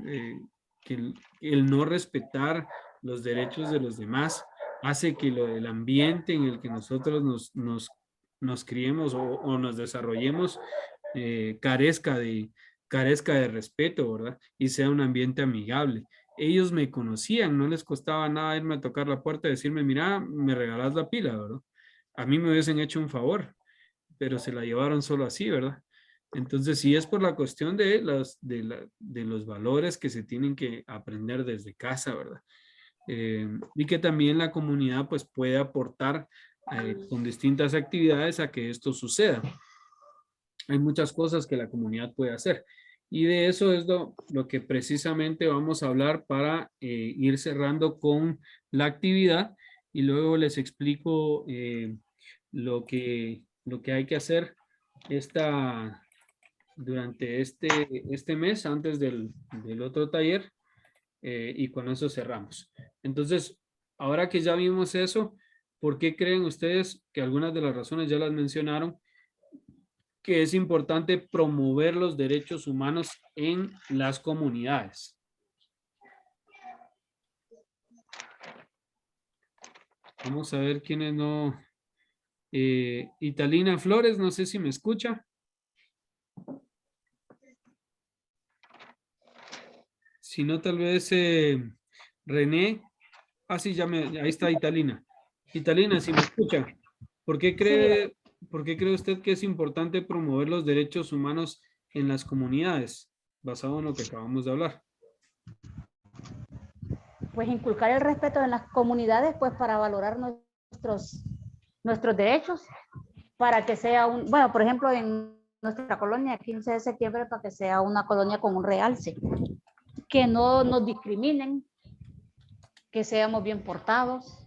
Que el no respetar los derechos de los demás hace que el ambiente en el que nosotros nos criemos o nos desarrollemos carezca de respeto, ¿verdad? Y sea un ambiente amigable. Ellos me conocían, no les costaba nada irme a tocar la puerta y decirme, mira, me regalas la pila, ¿verdad? A mí me hubiesen hecho un favor, pero se la llevaron solo así, ¿verdad? Entonces, sí es por la cuestión de los valores que se tienen que aprender desde casa, ¿verdad? Y que también la comunidad pues puede aportar con distintas actividades a que esto suceda. Hay muchas cosas que la comunidad puede hacer. Y de eso es lo que precisamente vamos a hablar para ir cerrando con la actividad y luego les explico lo que hay que hacer durante este mes antes del otro taller y con eso cerramos. Entonces, ahora que ya vimos eso, ¿por qué creen ustedes que algunas de las razones ya las mencionaron? Que es importante promover los derechos humanos en las comunidades. Vamos a ver quiénes no. Italina Flores, no sé si me escucha. Si no, tal vez René. Ah, sí, ahí está Italina. Italina, si me escucha, ¿por qué cree usted que es importante promover los derechos humanos en las comunidades, basado en lo que acabamos de hablar? Pues inculcar el respeto en las comunidades, pues para valorar nuestros derechos, para que sea bueno, por ejemplo, en nuestra colonia, 15 de septiembre, para que sea una colonia con un realce, que no nos discriminen, que seamos bien portados,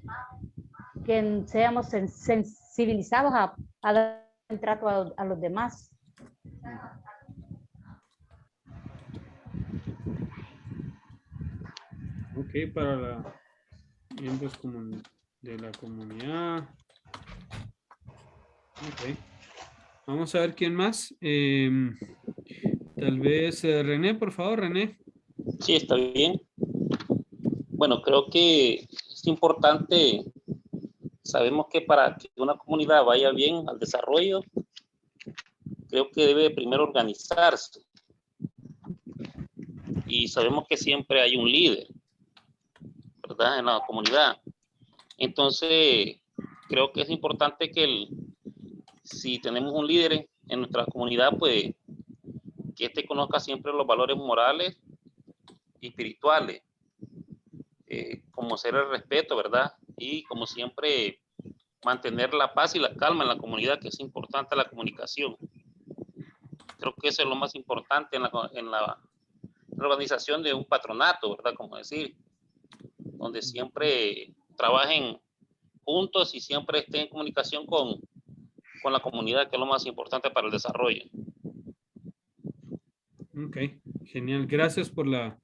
que seamos sensibilizados a dar el trato a los demás. Ok, para los miembros de la comunidad. Ok. Vamos a ver quién más. Tal vez René, por favor, René. Sí, está bien. Bueno, creo que es importante, sabemos que para que una comunidad vaya bien al desarrollo, creo que debe primero organizarse. Y sabemos que siempre hay un líder, ¿verdad? En la comunidad. Entonces, creo que es importante que si tenemos un líder en nuestra comunidad, pues que éste conozca siempre los valores morales y espirituales, como ser el respeto, ¿verdad? Y como siempre, mantener la paz y la calma en la comunidad, que es importante la comunicación. Creo que eso es lo más importante en la organización de un patronato, ¿verdad? Como decir, donde siempre trabajen juntos y siempre estén en comunicación con la comunidad, que es lo más importante para el desarrollo. Ok, genial. Gracias por la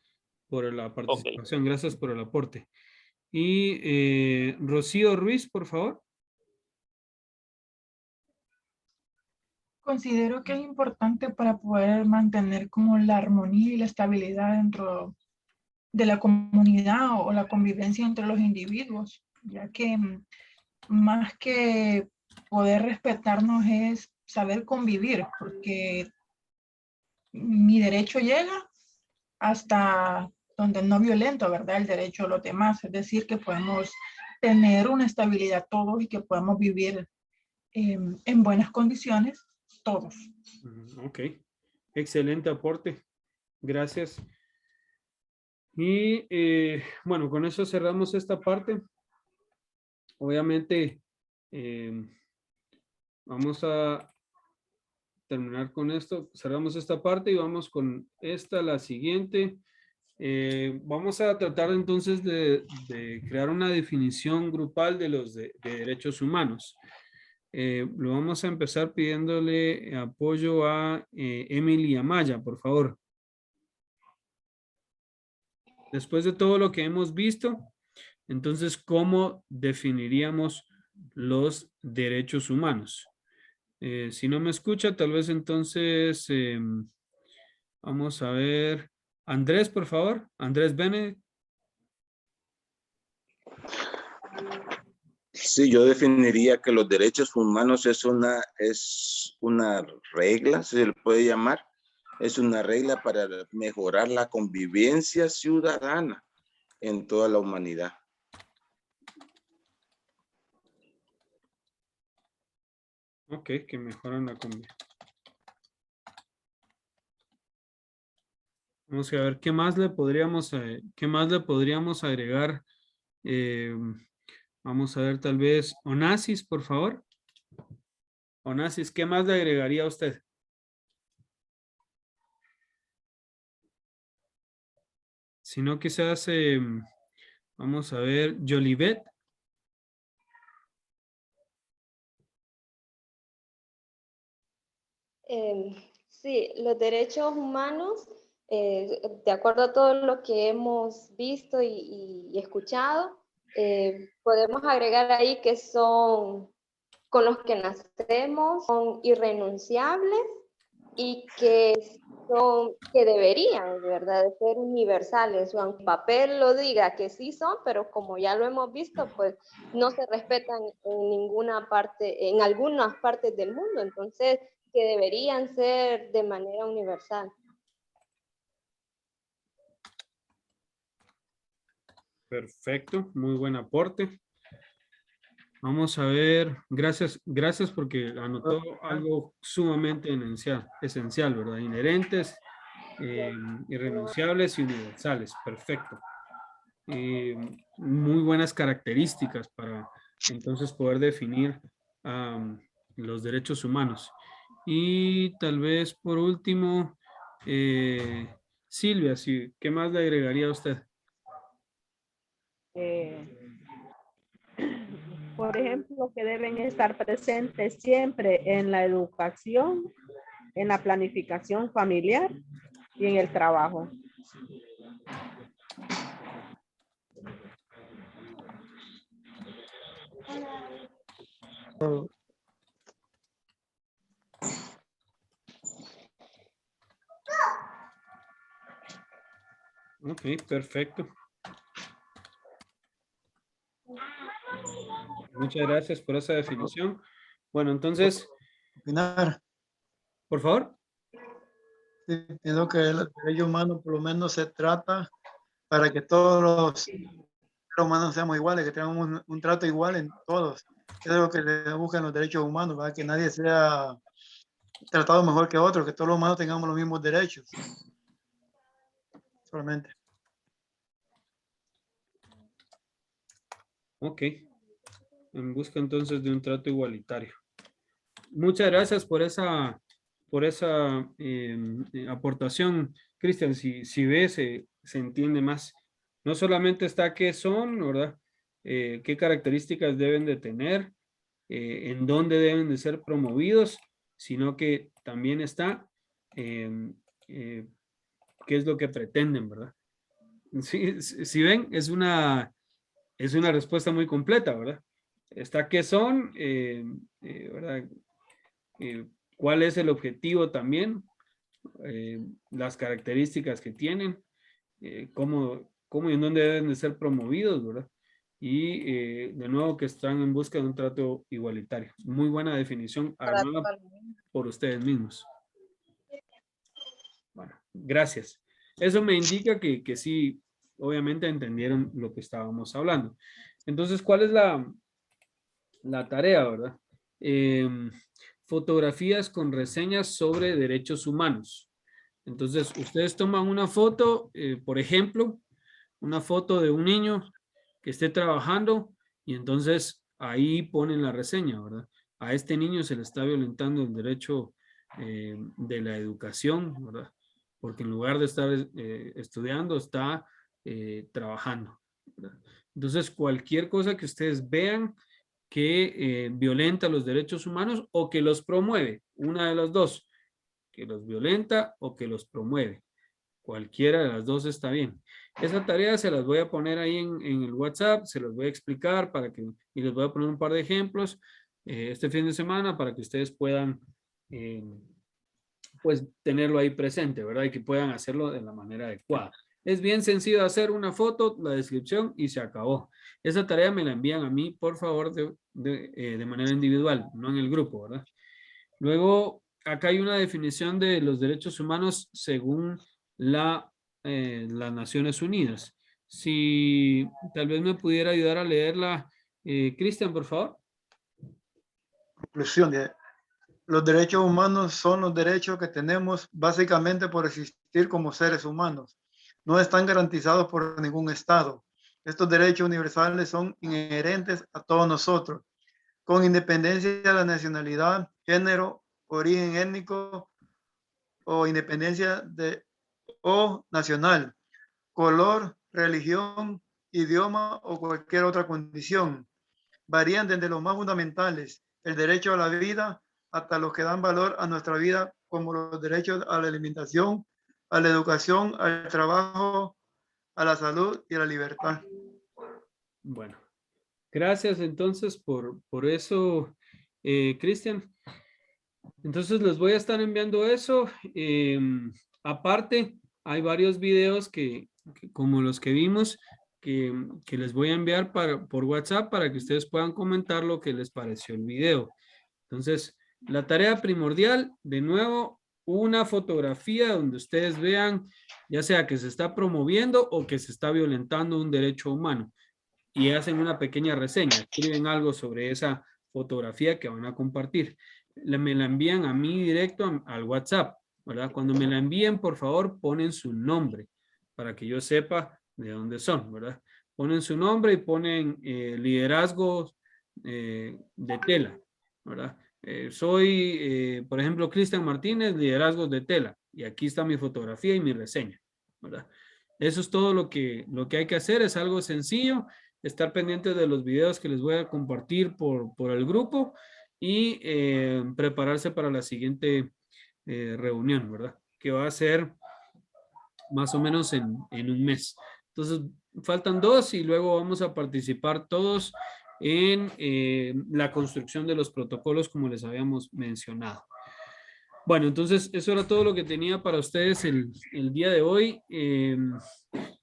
participación. Okay. Gracias por el aporte. Y Rocío Ruiz, por favor. Considero que es importante para poder mantener como la armonía y la estabilidad dentro de la comunidad o la convivencia entre los individuos, ya que más que poder respetarnos es saber convivir, porque mi derecho llega hasta donde no violento, ¿verdad? El derecho a los demás, es decir, que podemos tener una estabilidad todos y que podamos vivir en buenas condiciones todos. Ok, excelente aporte, gracias. Y bueno, con eso cerramos esta parte. Obviamente, vamos a terminar con esto. Cerramos esta parte y vamos con la siguiente. Vamos a tratar entonces de crear una definición grupal de los de derechos humanos. Lo vamos a empezar pidiéndole apoyo a Emily Amaya, por favor. Después de todo lo que hemos visto, entonces, ¿cómo definiríamos los derechos humanos? Si no me escucha, tal vez entonces vamos a ver. Andrés, por favor. Andrés Bene. Sí, yo definiría que los derechos humanos es una regla, si se le puede llamar. Es una regla para mejorar la convivencia ciudadana en toda la humanidad. Ok, que mejoran la convivencia. Vamos a ver qué más le podríamos agregar. Vamos a ver tal vez Onassis, por favor. Onassis, ¿qué más le agregaría a usted? Si no, quizás vamos a ver Jolivet. Sí, los derechos humanos, de acuerdo a todo lo que hemos visto y escuchado, podemos agregar ahí que son con los que nacemos, son irrenunciables y que deberían, ¿verdad?, de ser universales, o aunque el papel lo diga que sí son, pero como ya lo hemos visto, pues no se respetan en ninguna parte, en algunas partes del mundo, entonces que deberían ser de manera universal. Perfecto, muy buen aporte. Vamos a ver, gracias porque anotó algo sumamente esencial, ¿verdad? Inherentes, irrenunciables y universales. Perfecto. Muy buenas características para entonces poder definir los derechos humanos. Y tal vez por último, Silvia, sí, ¿qué más le agregaría a usted? Por ejemplo, que deben estar presentes siempre en la educación, en la planificación familiar y en el trabajo. Ok, perfecto. Muchas gracias por esa definición. Bueno, entonces, por favor. Sí, entiendo que el derecho humano por lo menos se trata para que todos los seres humanos seamos iguales, que tengamos un trato igual en todos. Eso es lo que se busca en los derechos humanos, ¿verdad? Que nadie sea tratado mejor que otro, que todos los humanos tengamos los mismos derechos. Solamente. Ok. En busca entonces de un trato igualitario. Muchas gracias por esa aportación, Cristian. Si ves, se entiende más. No solamente está qué son, ¿verdad? Qué características deben de tener, en dónde deben de ser promovidos, sino que también está qué es lo que pretenden, ¿verdad? Si ven, es una respuesta muy completa, ¿verdad? Está qué son, ¿verdad? ¿Cuál es el objetivo también? Las características que tienen, cómo y en dónde deben de ser promovidos, ¿verdad? Y de nuevo que están en busca de un trato igualitario. Muy buena definición armada por ustedes mismos. Bueno, gracias. Eso me indica que sí, obviamente entendieron lo que estábamos hablando. Entonces, ¿cuál es la tarea, verdad? Fotografías con reseñas sobre derechos humanos. Entonces, ustedes toman una foto, por ejemplo, una foto de un niño que esté trabajando y entonces ahí ponen la reseña, ¿verdad? A este niño se le está violentando el derecho de la educación, ¿verdad? porque en lugar de estar estudiando, está trabajando, ¿verdad? Entonces, cualquier cosa que ustedes vean que violenta los derechos humanos o que los promueve, una de las dos, que los violenta o que los promueve. Cualquiera de las dos está bien. Esa tarea se las voy a poner ahí en el WhatsApp, se las voy a explicar y les voy a poner un par de ejemplos este fin de semana para que ustedes puedan pues tenerlo ahí presente, ¿verdad? Y que puedan hacerlo de la manera adecuada. Es bien sencillo hacer una foto, la descripción y se acabó. Esa tarea me la envían a mí, por favor, de manera individual, no en el grupo, ¿verdad? Luego, acá hay una definición de los derechos humanos según las Naciones Unidas. Si tal vez me pudiera ayudar a leerla, Cristian, por favor. Conclusión de los derechos humanos son los derechos que tenemos básicamente por existir como seres humanos. No están garantizados por ningún Estado. Estos derechos universales son inherentes a todos nosotros, con independencia de la nacionalidad, género, origen étnico o independencia o nacional, color, religión, idioma o cualquier otra condición. Varían desde los más fundamentales, el derecho a la vida, hasta los que dan valor a nuestra vida, como los derechos a la alimentación, a la educación, al trabajo, a la salud y a la libertad. Bueno, gracias entonces por eso, Cristian. Entonces les voy a estar enviando eso. Aparte, hay varios videos como los que vimos, que les voy a enviar por WhatsApp para que ustedes puedan comentar lo que les pareció el video. Entonces, la tarea primordial, de nuevo, una fotografía donde ustedes vean, ya sea que se está promoviendo o que se está violentando un derecho humano. Y hacen una pequeña reseña, escriben algo sobre esa fotografía que van a compartir. Me la envían a mí directo al WhatsApp, ¿verdad? Cuando me la envíen, por favor, ponen su nombre para que yo sepa de dónde son, ¿verdad? Ponen su nombre y ponen liderazgos de tela, ¿verdad? Soy, por ejemplo, Cristian Martínez, liderazgos de tela. Y aquí está mi fotografía y mi reseña, ¿verdad? Eso es todo lo que hay que hacer. Es algo sencillo. Estar pendientes de los videos que les voy a compartir por el grupo y prepararse para la siguiente reunión, ¿verdad? Que va a ser más o menos en un mes. Entonces, faltan 2 y luego vamos a participar todos en la construcción de los protocolos como les habíamos mencionado. Bueno, entonces eso era todo lo que tenía para ustedes el día de hoy.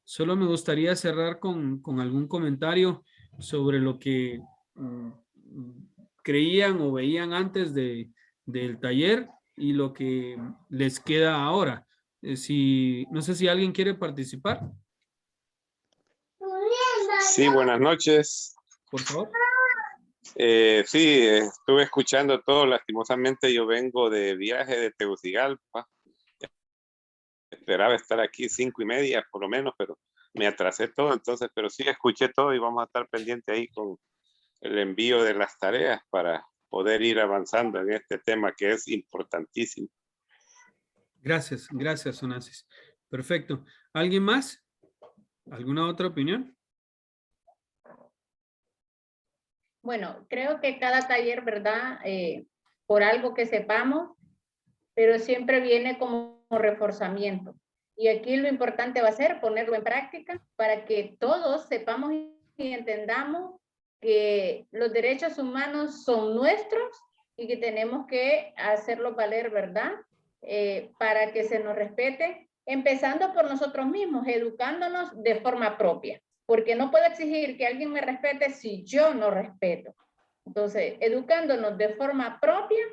Solo me gustaría cerrar con algún comentario sobre lo que creían o veían antes del taller y lo que les queda ahora. No sé si alguien quiere participar. Sí, buenas noches. Por favor. Sí, estuve escuchando todo. Lastimosamente yo vengo de viaje de Tegucigalpa. Esperaba estar aquí 5:30 por lo menos, pero me atrasé todo, entonces, pero sí escuché todo y vamos a estar pendientes ahí con el envío de las tareas para poder ir avanzando en este tema que es importantísimo. Gracias, Onassis. Perfecto. ¿Alguien más? ¿Alguna otra opinión? Bueno, creo que cada taller, ¿verdad? Por algo que sepamos, pero siempre viene como reforzamiento. Y aquí lo importante va a ser ponerlo en práctica para que todos sepamos y entendamos que los derechos humanos son nuestros y que tenemos que hacerlos valer, ¿verdad? Para que se nos respete, empezando por nosotros mismos, educándonos de forma propia. Porque no puedo exigir que alguien me respete si yo no respeto. Entonces, educándonos de forma propia,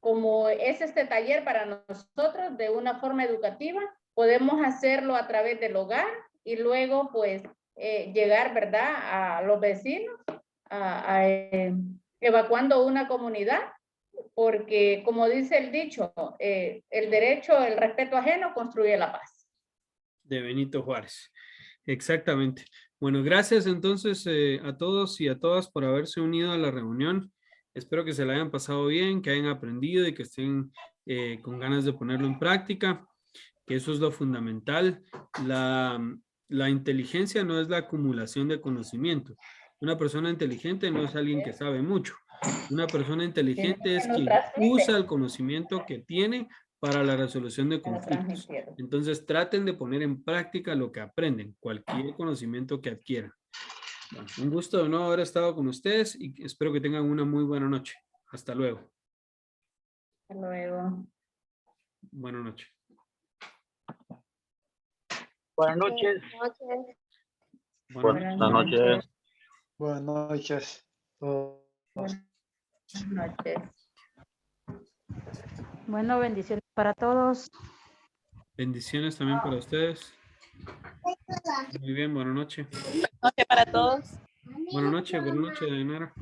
como es este taller para nosotros, de una forma educativa, podemos hacerlo a través del hogar y luego, pues, llegar, ¿verdad?, a los vecinos, evacuando una comunidad, porque, como dice el dicho, el derecho, el respeto ajeno construye la paz. De Benito Juárez. Exactamente. Bueno, gracias entonces a todos y a todas por haberse unido a la reunión. Espero que se la hayan pasado bien, que hayan aprendido y que estén con ganas de ponerlo en práctica. que eso es lo fundamental. La inteligencia no es la acumulación de conocimiento. Una persona inteligente no es alguien que sabe mucho. Una persona inteligente es quien usa el conocimiento que tiene para la resolución de conflictos. Entonces traten de poner en práctica lo que aprenden, cualquier conocimiento que adquieran. Bueno, un gusto de nuevo haber estado con ustedes y espero que tengan una muy buena noche. Hasta luego. Hasta luego. Buenas noches. Buenas noches. Buenas noches. Buenas noches. Buenas noches. Bueno, bendiciones para todos. Bendiciones también para ustedes. Muy bien, buenas noches. Buenas noches para todos. Buenas noches, Dayanara.